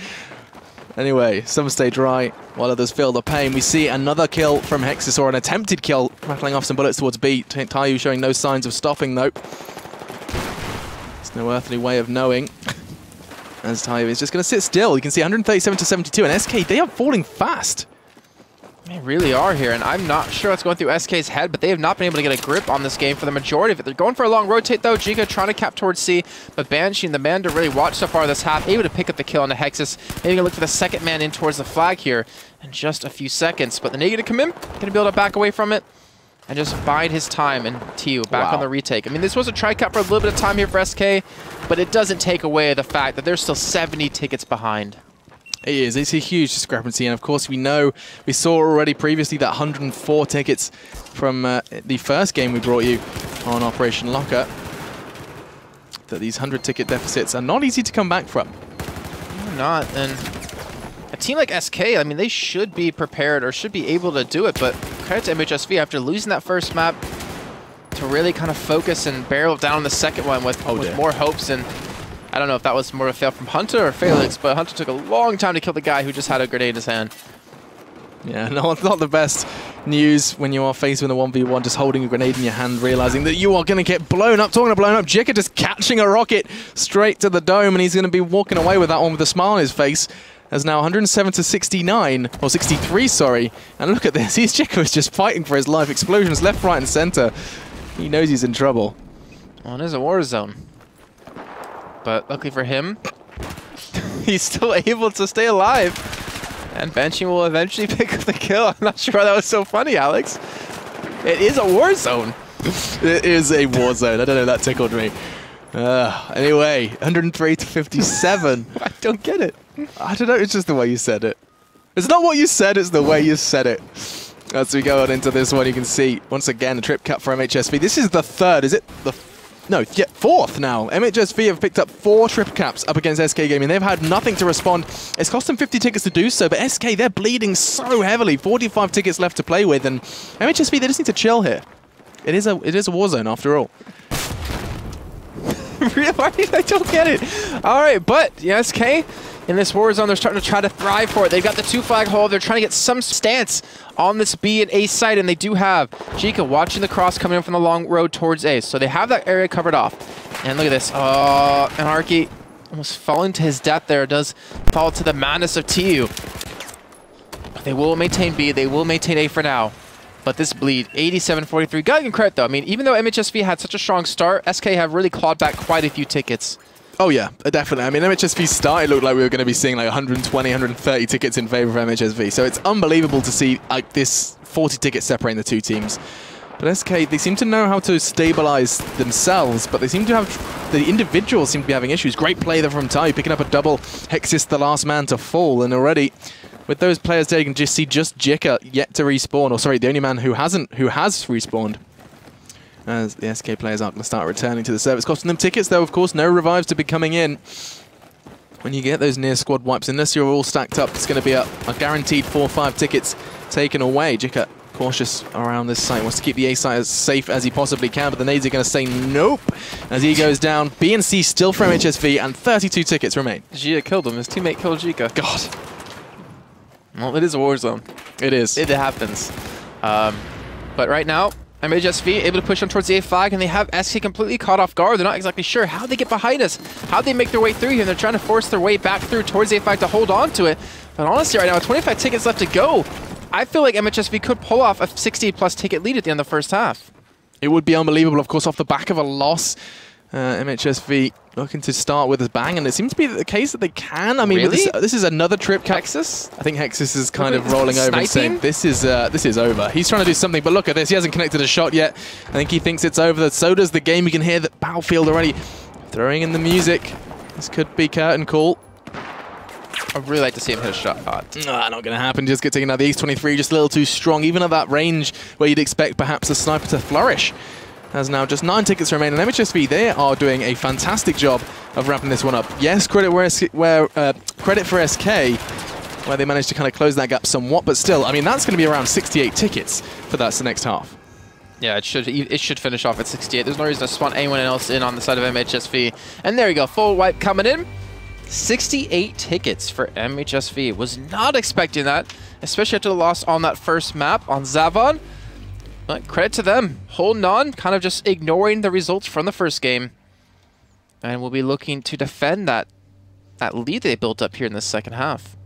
Anyway, some stay dry while others feel the pain. We see another kill from Hexus, or an attempted kill, rattling off some bullets towards B. Tayu showing no signs of stopping, though. There's no earthly way of knowing. As Tayu is just going to sit still. You can see 137 to 72, and SK, they are falling fast. They really are here, and I'm not sure what's going through SK's head, but they have not been able to get a grip on this game for the majority of it. They're going for a long rotate, though. Jika trying to cap towards C, but Banshee, the man to really watch so far this half, able to pick up the kill on the Hexus. Maybe going to look for the second man in towards the flag here in just a few seconds. But the negative come in, going to be able to back away from it. and just bide his time, and TU back on the retake. I mean, this was a try-cut for a little bit of time here for SK, but it doesn't take away the fact that they're still 70 tickets behind. It is. It's a huge discrepancy, and of course we saw already previously that 104 tickets from the first game we brought you on Operation Locker, that these 100 ticket deficits are not easy to come back from. They're not, and a team like SK, I mean, they should be prepared or should be able to do it, but credit to MhSV after losing that first map to really kind of focus and barrel down the second one with more hopes. And I don't know if that was more of a fail from Hunter or Felix, but Hunter took a long time to kill the guy who just had a grenade in his hand. Yeah, no, it's not the best news when you are faced with a 1v1, just holding a grenade in your hand, realizing that you are going to get blown up. Talking of blown up, Jika just catching a rocket straight to the dome, and he's going to be walking away with that one with a smile on his face. As now 107 to 69, or 63, sorry. And look at this, Jika is just fighting for his life. Explosions left, right, and center. He knows he's in trouble. Well, it is a war zone. But luckily for him, he's still able to stay alive. And Banshee will eventually pick up the kill. I'm not sure why that was so funny, Alex. It is a war zone. It is a war zone. I don't know, that tickled me. Anyway, 103 to 57. I don't get it. I don't know, it's just the way you said it. It's not what you said, it's the way you said it. As we go on into this one, you can see, once again, a trip cut for MhSV. This is the third, is it? Fourth now. MhSV have picked up 4 trip caps up against SK Gaming. They've had nothing to respond. It's cost them 50 tickets to do so, but SK, they're bleeding so heavily. 45 tickets left to play with, and MhSV, they just need to chill here. It is a war zone, after all. I don't get it. All right, but SK in this war zone, they're starting to try to thrive for it. They've got the 2-flag hold. They're trying to get some stance on this B and A site, and they do have Jika watching the cross coming in from the long road towards A. So they have that area covered off. And look at this. Anarchy almost falling to his death there. Does fall to the madness of TU. They will maintain B. They will maintain A for now. But this bleed, 87-43. Gotta give credit though. I mean, even though MhSV had such a strong start, SK have really clawed back quite a few tickets. Oh yeah, definitely. I mean, MhSV start, it looked like we were going to be seeing like 120, 130 tickets in favor of MhSV. So it's unbelievable to see like this 40 tickets separating the two teams. But SK, they seem to know how to stabilize themselves, but they seem to have, the individuals seem to be having issues. Great play there from Tai, picking up a double. Hexis, the last man to fall, and already with those players there, you can just see Jika yet to respawn, or sorry, the only man who has respawned. As the SK players are going to start returning to the service, costing them tickets, though, of course, no revives to be coming in. When you get those near squad wipes, unless you're all stacked up, it's going to be a guaranteed 4 or 5 tickets taken away. Jika cautious around this site, wants to keep the A site as safe as he possibly can, but the nades are going to say nope as he goes down. B and C still from MhSV, and 32 tickets remain. Jika killed him. His teammate killed Jika. God. Well, it is a war zone. It is. It happens. But right now, MhSV able to push them towards the A flag, and they have SK completely caught off guard. They're not exactly sure how they get behind us, how they make their way through here, and they're trying to force their way back through towards the A flag to hold on to it. But honestly, right now, with 25 tickets left to go, I feel like MhSV could pull off a 60-plus ticket lead at the end of the first half. It would be unbelievable, of course, off the back of a loss. MhSV looking to start with a bang, and it seems to be the case that they can. I mean, really? this is another trip. Hexis? I think Hexis is kind of rolling over and saying, this is over. He's trying to do something, but look at this. He hasn't connected a shot yet. I think he thinks it's over. So does the game. You can hear that Battlefield already throwing in the music. This could be curtain call. I'd really like to see him hit a shot. Not going to happen. Just get taken out. The Ace 23 just a little too strong, even at that range where you'd expect perhaps a sniper to flourish. Has now just 9 tickets remaining. MhSV, they are doing a fantastic job of wrapping this one up. Yes, credit for SK, where they managed to kind of close that gap somewhat, but still, I mean, that's going to be around 68 tickets for that next half. Yeah, it should finish off at 68. There's no reason to spawn anyone else in on the side of MhSV. And there you go, full wipe coming in. 68 tickets for MhSV. Was not expecting that, especially after the loss on that first map on Zavod. But credit to them, holding on, kind of just ignoring the results from the first game. And we'll be looking to defend that lead they built up here in the second half.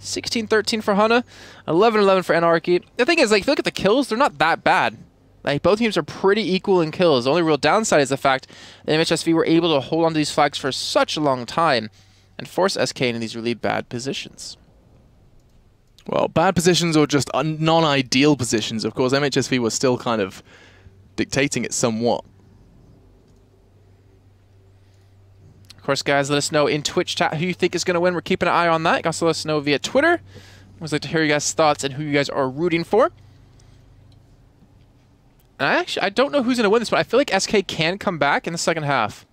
16-13 for Hana, 11-11 for Anarchy. The thing is, like, if you look at the kills, they're not that bad. Like, both teams are pretty equal in kills. The only real downside is the fact that MhSV were able to hold on to these flags for such a long time and force SK into these really bad positions. Well, bad positions or just non-ideal positions. Of course, MhSV was still kind of dictating it somewhat. Of course, guys, let us know in Twitch chat who you think is going to win. We're keeping an eye on that. You can also let us know via Twitter. I'd like to hear you guys' thoughts and who you guys are rooting for. And I don't know who's going to win this one. I feel like SK can come back in the second half.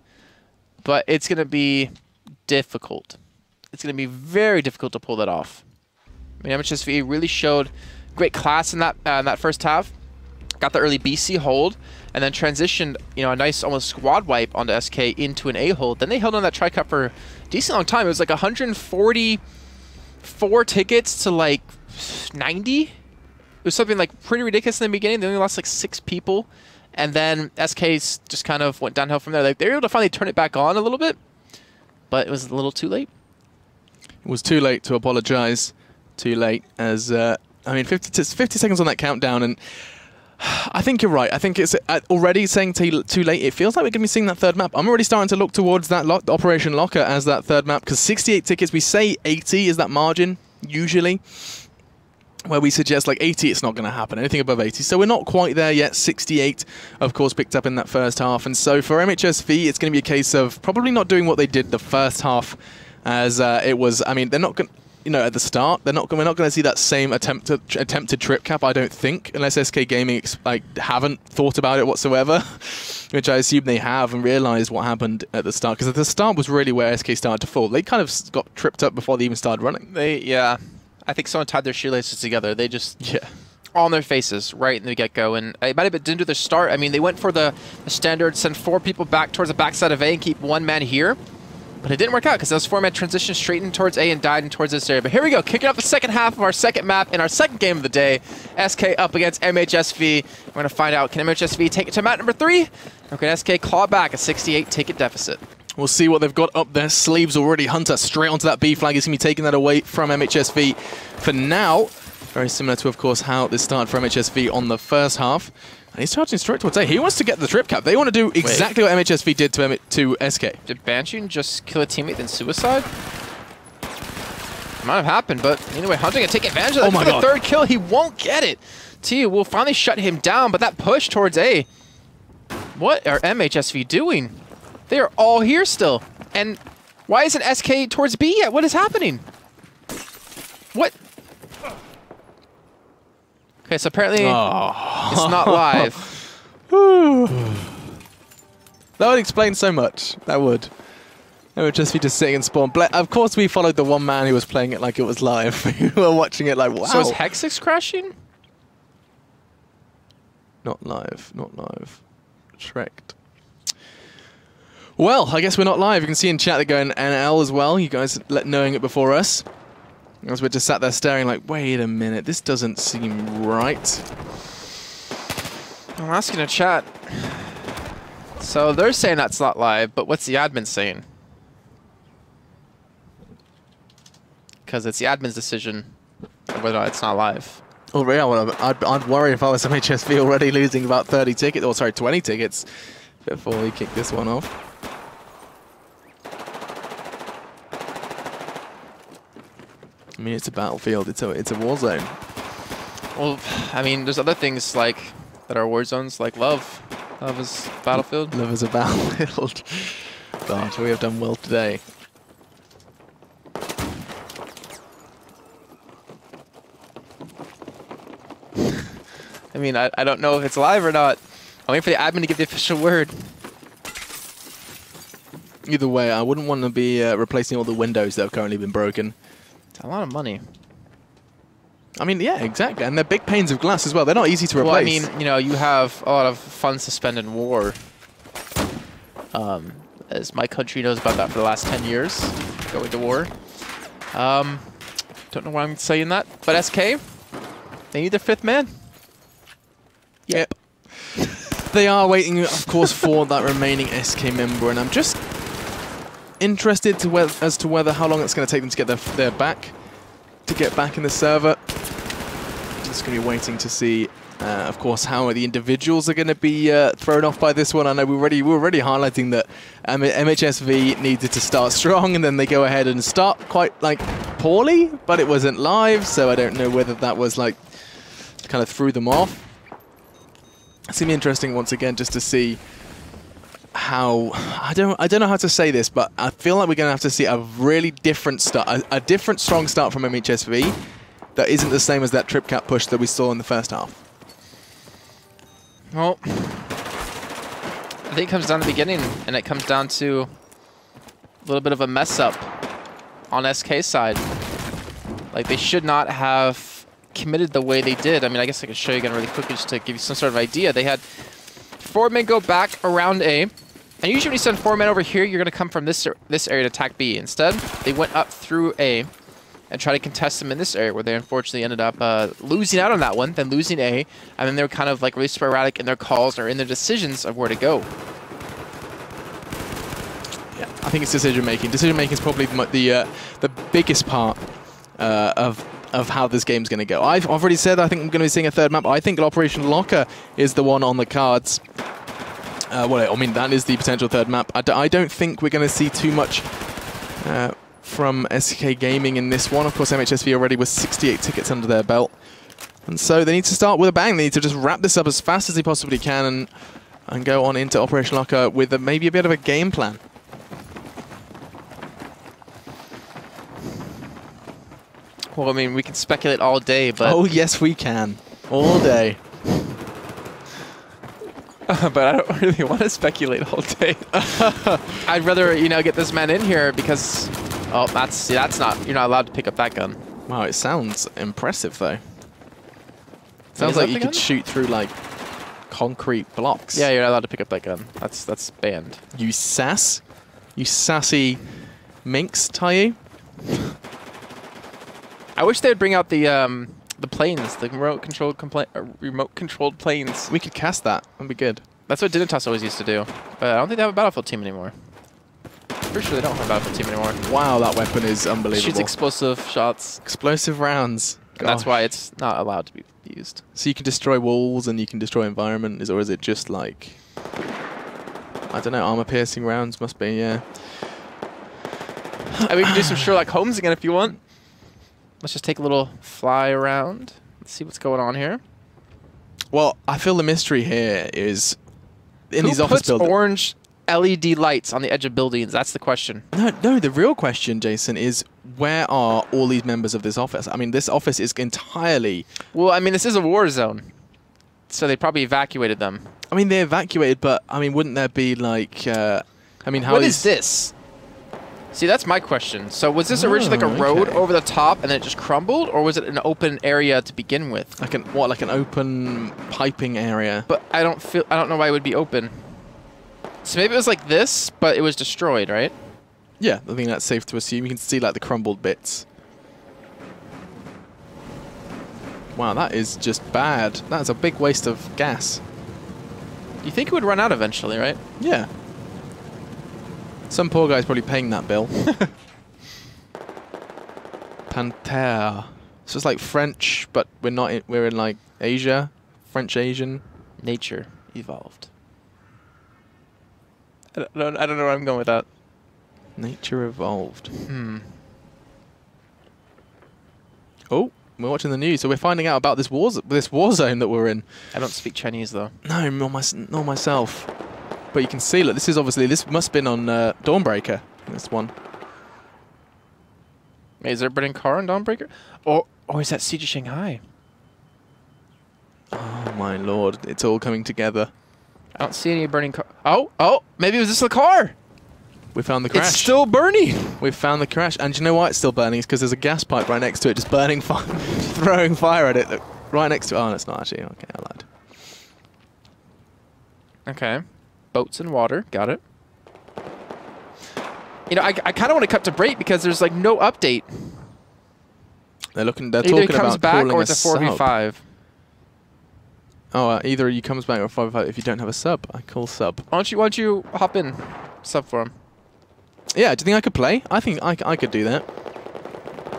But it's going to be difficult. It's going to be very difficult to pull that off. I mean, MhSV really showed great class in that first half. Got the early BC hold, and then transitioned, a nice almost squad wipe onto SK into an A hold. Then they held on that tri-cup for a decent long time. It was like 144 tickets to like 90. It was something like pretty ridiculous in the beginning. They only lost like 6 people, and then SK's just kind of went downhill from there. Like, they were able to finally turn it back on a little bit, but it was a little too late. It was too late to apologize. Too late, as I mean, 50 seconds on that countdown, and I think you're right. I think it's already saying too late. It feels like we're going to be seeing that third map. I'm already starting to look towards that Operation Locker as that third map, because 68 tickets, we say 80 is that margin, usually, where we suggest like 80, it's not going to happen, anything above 80. So we're not quite there yet. 68, of course, picked up in that first half. And so for MhSV, it's going to be a case of probably not doing what they did the first half, as it was, I mean, they're not going to, at the start, we're not going to see that same attempted trip cap, I don't think, unless SK Gaming haven't thought about it whatsoever, which I assume they have and realized what happened at the start, because at the start was really where SK started to fall. They kind of got tripped up before they even started running. Yeah. I think someone tied their shoelaces together. They just... Yeah. On their faces right in the get-go, and it might have been didn't do their start. I mean, they went for the standard, send 4 people back towards the backside of A and keep 1 man here. But it didn't work out because those 4 men transitioned straight in towards A and died in towards this area. But here we go, kicking off the second half of our second map in our second game of the day. SK up against MhSV. We're going to find out, can MhSV take it to map number 3? Or can SK claw back a 68 ticket deficit? We'll see what they've got up their sleeves already. Hunter straight onto that B flag. He's going to be taking that away from MhSV for now. Very similar to, of course, how this started for MhSV on the first half. And he's charging straight towards A. He wants to get the trip cap. They want to do exactly what MhSV did to SK. Did Banshee just kill a teammate then suicide? Might have happened, but anyway, Hunter can take advantage of that. Oh my God. The third kill, he won't get it. T will finally shut him down, but that push towards A. What are MhSV doing? They are all here still. And why isn't SK towards B yet? What is happening? What? Okay, so apparently it's not live. That would explain so much. That would. It would just be just sitting in spawn. Of course, we followed the one man who was playing it like it was live. We were watching it like, wow. So is Hexix crashing? Not live. Not live. Tracked. Well, I guess we're not live. You can see in chat they're going NL as well. You guys knowing it before us. As we're just sat there staring like, wait a minute, this doesn't seem right. I'm asking a chat. So they're saying that's not live, but what's the admin saying? Because it's the admin's decision whether or not it's not live. Oh, yeah, well, I'd worry if I was MhSV already losing about 30 tickets, or sorry, 20 tickets before we kick this one off. I mean, it's a battlefield. It's a war zone. Well, I mean, there's other things like that are war zones, like love. Love is battlefield. Love is a battlefield. But we have done well today. I mean, I don't know if it's live or not. I'm waiting for the admin to give the official word. Either way, I wouldn't want to be replacing all the windows that have currently been broken. It's a lot of money. I mean, yeah, exactly. And they're big panes of glass as well. They're not easy to replace. Well, I mean, you have a lot of funds to spend in war. As my country knows about that for the last 10 years, going to war. Don't know why I'm saying that, but SK, they need their 5th man. Yep. They are waiting, of course, for that remaining SK member, and I'm just interested as to whether how long it's going to take them to get their back, to get back in the server. Just going to be waiting to see, of course, how the individuals are going to be thrown off by this one. I know we were already highlighting that MhSV needed to start strong, and then they go ahead and start quite like poorly, but it wasn't live, so I don't know whether that was like kind of threw them off. It's gonna be interesting once again just to see how I don't know how to say this, but I feel like we're gonna have to see a really different start, a different strong start from MhSV that isn't the same as that trip cap push that we saw in the first half. Well, I think it comes down to the beginning, and it comes down to a little bit of a mess up on SK's side. Like, they should not have committed the way they did. I mean, I guess I could show you again really quickly just to give you some sort of idea. They had 4 men go back around A, and usually when you send 4 men over here, you're going to come from this area to attack B. Instead, they went up through A and try to contest them in this area, where they unfortunately ended up losing out on that one, then losing A, and then they were kind of like really sporadic in their calls or in their decisions of where to go. Yeah, I think it's decision making. Decision making is probably the biggest part of how this game's going to go. I've already said I think I'm going to be seeing a third map. I think Operation Locker is the one on the cards. Well, I mean, that is the potential third map. I don't think we're going to see too much from SK Gaming in this one. Of course, MhSV already with 68 tickets under their belt. And so they need to start with a bang. They need to just wrap this up as fast as they possibly can and go on into Operation Locker with maybe a bit of a game plan. Well, I mean, we can speculate all day, but... Oh, yes, we can. All day. But I don't really want to speculate all day. I'd rather, you know, get this man in here because... Oh, that's not... You're not allowed to pick up that gun. Wow, it sounds impressive, though. Sounds like you could shoot through, like, concrete blocks. Yeah, you're not allowed to pick up that gun. That's banned. You sass? You sassy minx, Tayu? I wish they'd bring out the planes, the remote-controlled planes. We could cast that. That'd be good. That's what Dignitas always used to do. But I don't think they have a Battlefield team anymore. Pretty sure they don't have a Battlefield team anymore. Wow, that weapon is unbelievable. Shoots explosive shots. Explosive rounds. And that's why it's not allowed to be used. So you can destroy walls and you can destroy environment, or is it just like... I don't know, armor-piercing rounds must be, yeah. And we can do some Sherlock Holmes again if you want. Let's just take a little fly around. Let's see what's going on here. Well, I feel the mystery here is in these office buildings. Who puts orange LED lights on the edge of buildings? That's the question. No, the real question, Jason, is where are all these members of this office? I mean, this office is entirely... Well, I mean, this is a war zone. So they probably evacuated them. I mean, they evacuated, but, I mean, wouldn't there be, like... I mean, how What is this? See, that's my question. So was this originally like a road over the top and then it just crumbled, or was it an open area to begin with? Like like an open piping area? But I don't know why it would be open. So maybe it was like this, but it was destroyed, right? Yeah, I think that's safe to assume. You can see like the crumbled bits. Wow, that is just bad. That's a big waste of gas. You think it would run out eventually, right? Yeah. Some poor guy's probably paying that bill. Panther. So it's like French, but we're not. We're in like Asia, French Asian. Nature evolved. I don't know where I'm going with that. Nature evolved. Oh, we're watching the news, so we're finding out about this war zone that we're in. I don't speak Chinese though. No, nor myself. But you can see, look, this must have been on Dawnbreaker, this one. Wait, is there a burning car on Dawnbreaker? Or is that Siege of Shanghai? Oh my lord, it's all coming together. I don't see any burning car. Oh, maybe it was this the car. We found the crash. It's still burning. We found the crash. And do you know why it's still burning? It's because there's a gas pipe right next to it, just burning fire, throwing fire at it. Look, right next to it. Oh, no, it's not actually. Okay, I lied. Okay. Boats and water. Got it. You know, I kind of want to cut to break because there's like no update. They're talking either it comes about back calling or it's a 4v5. Oh, either he comes back or 4v5 if you don't have a sub. I call sub. Why don't you hop in? Sub for him. Yeah, do you think I could play? I think I could do that.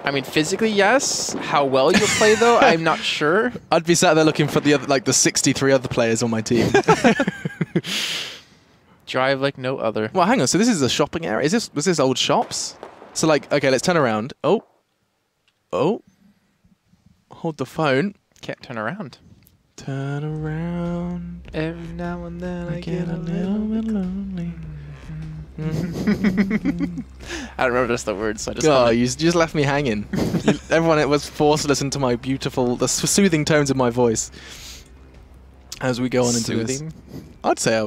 I mean, physically, yes. How well you'll play, though, I'm not sure. I'd be sat there looking for the other, like the 63 other players on my team. Drive like no other. Well, hang on. So this is a shopping area. Was this old shops? So like, okay, let's turn around. Oh, Oh. Hold the phone. Can't turn around. Turn around. Every now and then I Get a little bit lonely. I don't remember just the words, so I just... Oh, you just left me hanging. Everyone was forced to listen to my beautiful, the soothing tones of my voice. As we go on into this. I'd say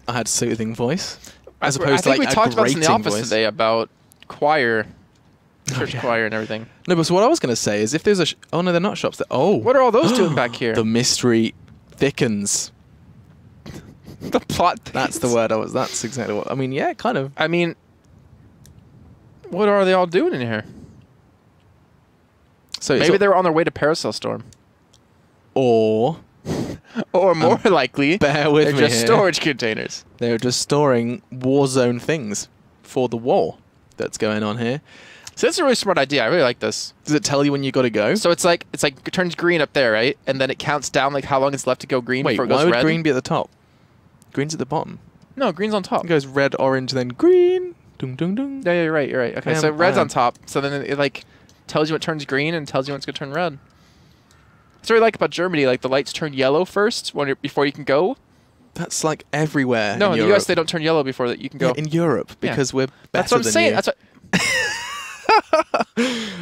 I had soothing voice. As opposed to like a grating voice. I think we talked about this in the office today about choir. Church choir and everything. No, but so what I was going to say is if there's a... oh, no, they're not shops. Oh. What are all those doing back here? The mystery thickens. The plot thickens. That's the word I was... That's exactly what... I mean, yeah, kind of. I mean... what are they all doing in here? So maybe they were on their way to Paracel Storm. Or... or more likely... bear with me they're just here. Storage containers. They're just storing Warzone things for the war that's going on here. So that's a really smart idea. I really like this. Does it tell you when you got to go? So it's like it turns green up there, right? And then it counts down like how long it's left to go green before it goes red. Why would green be at the top? Green's at the bottom. No, green's on top. It goes red, orange, then green. Dung, dung, dung. Yeah, you're right. You're right. Okay, so red's on top. So then it like tells you what turns green and tells you when it's gonna turn red. That's what I like about Germany. Like the lights turn yellow first before you can go. That's like everywhere. No, in the US they don't turn yellow before that you can go. Yeah, in Europe because we're better That's what I'm saying. That's what.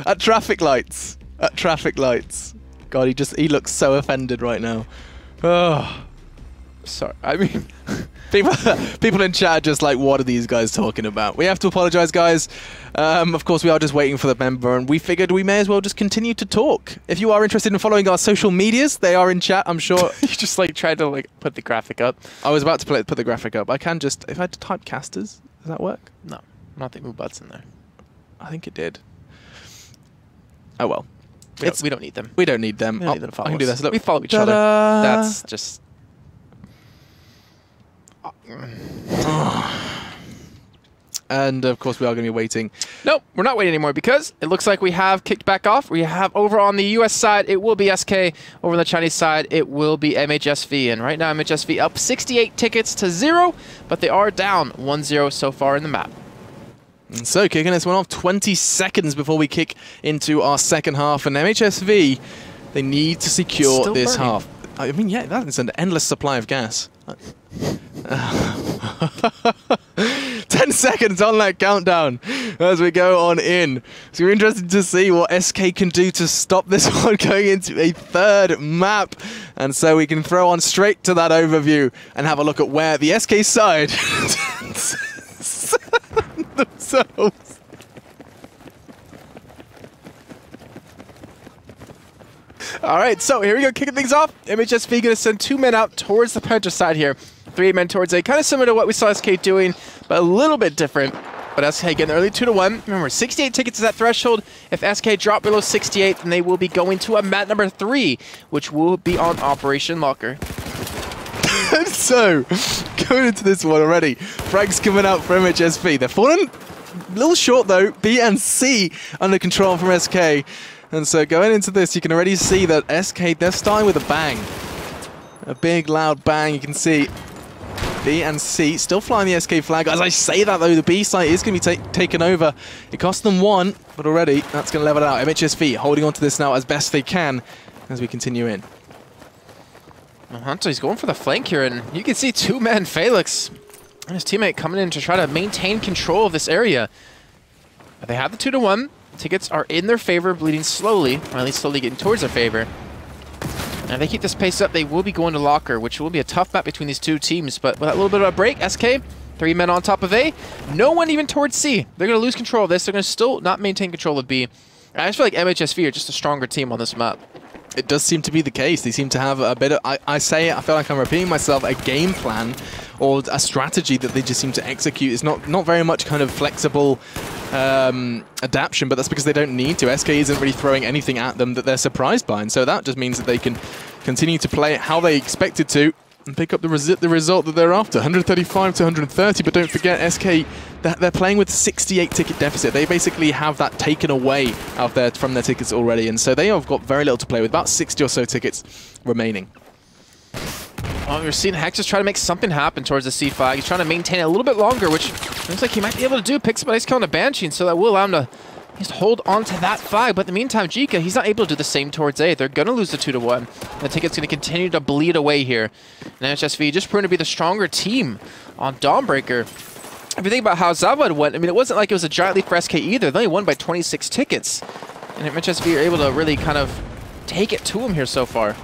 At traffic lights. At traffic lights. God, he looks so offended right now. Oh. Sorry. I mean, people in chat are just like, what are these guys talking about? We have to apologize, guys. Of course, we are just waiting for the member, and we figured we may as well just continue to talk. If you are interested in following our social medias, they are in chat, I'm sure. You just like tried to like put the graphic up. I was about to put the graphic up. I can just, if I had to type casters, does that work? No, not the move butts in there. I think it did. Oh well. We don't need them. We don't need them. We don't need them to follow I can do us. this. Look. We follow each other. That's just... And of course we are going to be waiting. Nope, we're not waiting anymore because it looks like we have kicked back off. We have over on the US side, it will be SK. Over on the Chinese side, it will be MhSV. And right now, MhSV up 68 tickets to 0, but they are down 1-0 so far in the map. And so kicking this one off 20 seconds before we kick into our second half. And MhSV, they need to secure this half. I mean, yeah, that's an endless supply of gas. 10 seconds on that countdown as we go on in. So we're interested to see what SK can do to stop this one going into a third map. And so we can throw on straight to that overview and have a look at where the SK side themselves. All right, so here we go, kicking things off. MhSV going to send 2 men out towards the Panther side here. 3 men towards A, kind of similar to what we saw SK doing, but a little bit different. But SK getting early 2-1. Remember, 68 tickets is that threshold. If SK drop below 68, then they will be going to a mat number 3, which will be on Operation Locker. So, going into this one already, frags coming out for MhSV. They're falling a little short though. B and C under control from SK. And so going into this, you can already see that SK, they're starting with a bang. A big, loud bang. You can see B and C still flying the SK flag. As I say that, though, the B site is going to be taken over. It cost them 1, but already that's going to level it out. MhSV holding on to this now as best they can as we continue in. Well, Hunter, he's going for the flank here, and you can see 2 men, Felix and his teammate, coming in to try to maintain control of this area. But they have the 2-1. Tickets are in their favor, bleeding slowly, or at least slowly getting towards their favor. And if they keep this pace up, they will be going to Locker, which will be a tough map between these 2 teams. But with that little bit of a break, SK, 3 men on top of A, no one even towards C. They're going to lose control of this. They're going to still not maintain control of B. And I just feel like MhSV are just a stronger team on this map. It does seem to be the case. They seem to have a bit of, I feel like I'm repeating myself, a game plan or a strategy that they just seem to execute. It's not very much kind of flexible adaptation, but that's because they don't need to. SK isn't really throwing anything at them that they're surprised by, and so that just means that they can continue to play it how they expected to and pick up the result that they're after, 135 to 130. But don't forget, SK, they're playing with 68 ticket deficit. They basically have that taken away out there from their tickets already, and so they have got very little to play with, about 60 or so tickets remaining. Well, we're seeing Hex just try to make something happen towards the C flag. He's trying to maintain it a little bit longer, which looks like he might be able to do. Picks up a nice kill on a Banshee, and so that will allow him to Just hold on to that flag, but in the meantime, Jika, he's not able to do the same towards A. They're going to lose the 2-1. The ticket's going to continue to bleed away here. And MhSV just proving to be the stronger team on Dawnbreaker. If you think about how Zavod went, I mean, it wasn't like it was a giant lead for SK either. They only won by 26 tickets. And MhSV are able to really kind of take it to them here so far.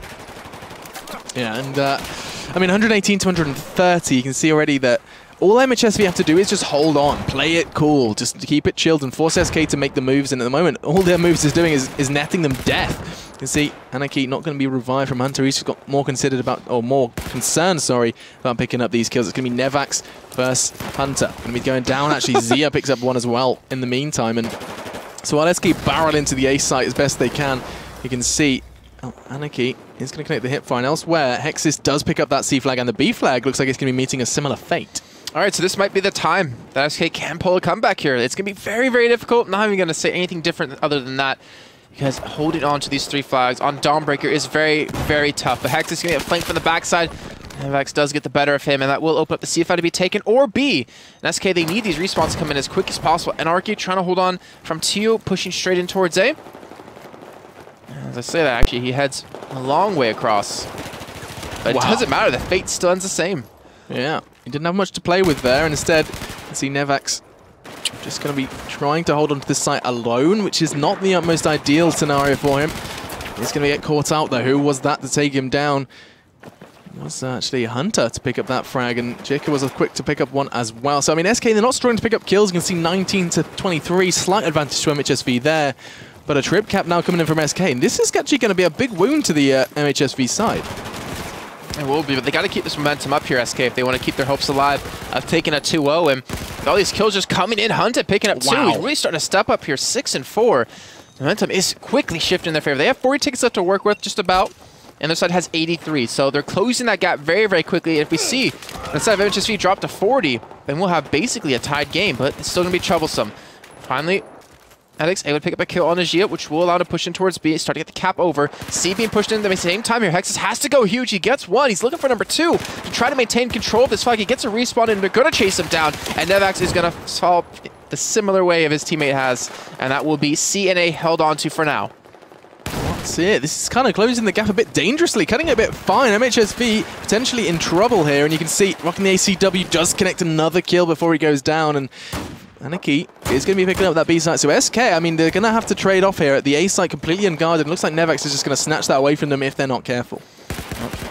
Yeah, and I mean, 118 to 130, you can see already that all MhSV have to do is just hold on, play it cool, just keep it chilled and force SK to make the moves. And at the moment, all their moves is doing is netting them death. You can see Anarchy not going to be revived from Hunter. He's just got more concerned, about picking up these kills. It's going to be Nevax versus Hunter. Going to be going down. Actually, Zia picks up one as well in the meantime. And so while SK barrel into the A site as best they can, you can see Anarchy is going to connect the hip fire. And elsewhere, Hexis does pick up that C flag, and the B flag looks like it's going to be meeting a similar fate. All right, so this might be the time that SK can pull a comeback here. It's going to be very, very difficult. Not even going to say anything different other than that, because holding on to these 3 flags on Dawnbreaker is very, very tough. But Hex is going to get flanked from the backside. Nevax does get the better of him, and that will open up the CFI to be taken, or B. And SK, they need these respawns to come in as quick as possible. And Arky trying to hold on from Tio, pushing straight in towards A. As I say that, actually, he heads a long way across. But it doesn't matter. The fate still ends the same. Yeah, he didn't have much to play with there, and instead, you see Nevax just going to be trying to hold on to this site alone, which is not the utmost ideal scenario for him. He's going to get caught out there. Who was that to take him down? It was actually Hunter to pick up that frag, and Jika was quick to pick up one as well. So, I mean, SK, they're not struggling to pick up kills. You can see 19 to 23, slight advantage to MhSV there. But a trip cap now coming in from SK, and this is actually going to be a big wound to the MhSV side. It will be, but they got to keep this momentum up here, SK, if they want to keep their hopes alive of taking a 2-0. And with all these kills just coming in, Hunter picking up 2. He's really starting to step up here, 6 and 4. Momentum is quickly shifting in their favor. They have 40 tickets left to work with, just about. And their side has 83, so they're closing that gap very, very quickly. If we see the side of MhSV drop to 40, then we'll have basically a tied game, but it's still going to be troublesome. Finally, Alex able to pick up a kill on Ajia, which will allow him to push in towards B, start to get the cap over. C being pushed in at the same time here. Hexis has to go huge. He gets 1. He's looking for number 2 to try to maintain control of this fight. He gets a respawn, and they're going to chase him down. And Nevax is going to fall the similar way of his teammate has, and that will be C and A held on to for now. That's it. This is kind of closing the gap a bit dangerously, cutting it a bit fine. MhSV potentially in trouble here, and you can see rocking the ACW does connect another kill before he goes down, and Anarchy is going to be picking up that B site. So SK, I mean, they're going to have to trade off here. At the A site, completely unguarded. Looks like Nevax is just going to snatch that away from them if they're not careful.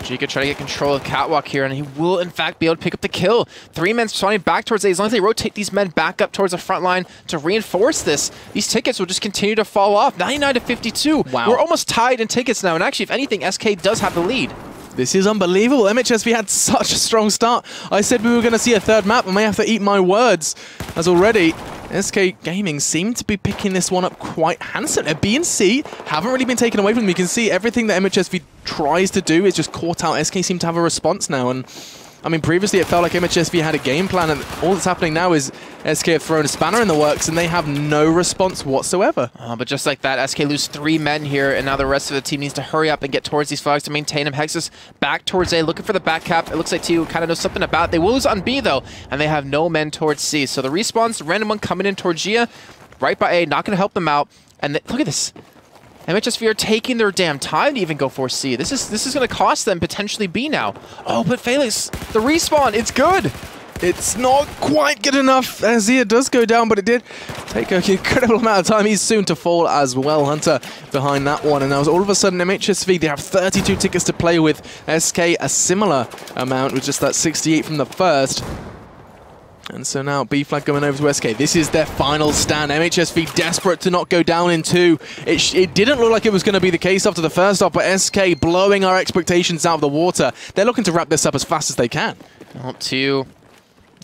Jika trying to get control of Catwalk here, and he will, in fact, be able to pick up the kill. 3 men spawning back towards A. As long as they rotate these men back up towards the front line to reinforce this, these tickets will just continue to fall off. 99 to 52. Wow. We're almost tied in tickets now, and actually, if anything, SK does have the lead. This is unbelievable. MhSV had such a strong start. I said we were going to see a third map. I may have to eat my words, as already SK Gaming seem to be picking this one up quite handsome. B and C haven't really been taken away from them. You can see everything that MhSV tries to do is just caught out. SK seem to have a response now, and I mean, previously it felt like MhSV had a game plan, and all that's happening now is SK have thrown a spanner in the works, and they have no response whatsoever. But just like that, SK lose 3 men here, and now the rest of the team needs to hurry up and get towards these flags to maintain them. Hexis back towards A, looking for the back cap. It looks like TU kind of knows something about it. They will lose on B, though, and they have no men towards C. So the respawns, the random one coming in towards Gia, right by A, not going to help them out. And look at this. MhSV are taking their damn time to even go for C. This is going to cost them potentially B now. Oh, but Felix, the respawn, it's good. It's not quite good enough. Zia does go down, but it did take an incredible amount of time. He's soon to fall as well. Hunter behind that one. And now all of a sudden, MhSV, they have 32 tickets to play with. SK, a similar amount with just that 68 from the first. And so now B flag going over to SK. This is their final stand. MhSV desperate to not go down in 2. It didn't look like it was going to be the case after the first off, but SK blowing our expectations out of the water. They're looking to wrap this up as fast as they can. Well, TU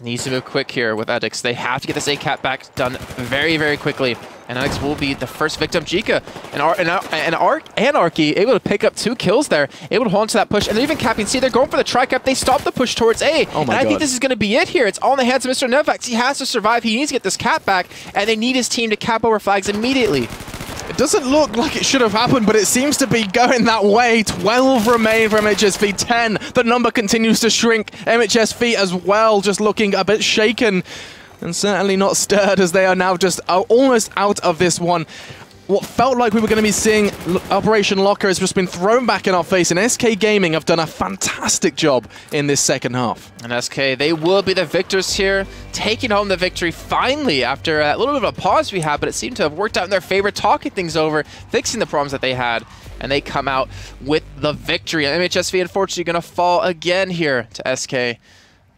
needs to move quick here with Edix. They have to get this A-cap back done very, very quickly. And Edix will be the first victim. Jika and Arky able to pick up 2 kills there, able to hold on to that push, and they're even capping C. They're going for the tri-cap. They stop the push towards A. Oh my and I God. think this is going to be it here. It's all in the hands of Mr. Nevax. He has to survive. He needs to get this cap back, and they need his team to cap over flags immediately. It doesn't look like it should have happened, but it seems to be going that way. 12 remain for MhSV, 10. The number continues to shrink. MhSV as well, just looking a bit shaken. and certainly not stirred as they are now just almost out of this one. What felt like we were going to be seeing Operation Locker has just been thrown back in our face, and SK Gaming have done a fantastic job in this second half. And SK, they will be the victors here, taking home the victory finally after a little bit of a pause we had, but it seemed to have worked out in their favor, talking things over, fixing the problems that they had, and they come out with the victory. And MhSV, unfortunately, going to fall again here to SK.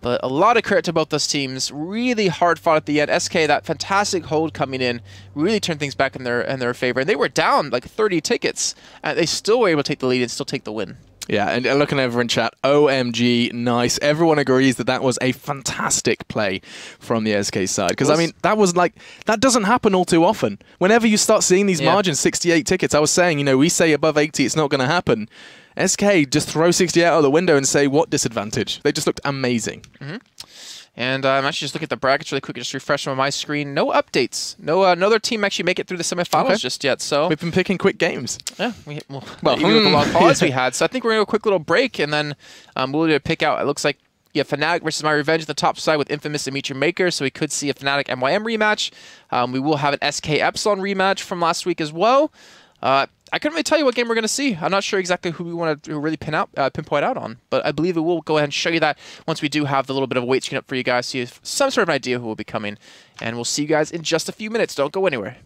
But a lot of credit to both those teams. Really hard fought at the end. SK, that fantastic hold coming in, really turned things back in their favor. And they were down like 30 tickets, and they still were able to take the lead and still take the win. Yeah, and looking over in chat, OMG, nice. Everyone agrees that that was a fantastic play from the SK side. Because, I mean, that doesn't happen all too often. Whenever you start seeing these margins, 68 tickets, I was saying, you know, we say above 80, it's not going to happen. SK just throw 68 out of the window and say, what disadvantage? They just looked amazing. And I'm actually just looking at the brackets really quick, just refresh on my screen. No updates. No other team actually make it through the semifinals just yet. So we've been picking quick games. Yeah, well even with the long pause we had. So I think we're going to go a quick little break, and then we'll do a pick out. It looks like Fnatic versus My Revenge at the top side with Infamous and Meet Your Maker. So we could see a Fnatic MYM rematch. We will have an SK Epsilon rematch from last week as well. I couldn't really tell you what game we're going to see. I'm not sure exactly who we want to really pinpoint out on, but I believe we will go ahead and show you that once we do have the little bit of a weight screen up for you guys, so you have some sort of idea who will be coming. And we'll see you guys in just a few minutes. Don't go anywhere.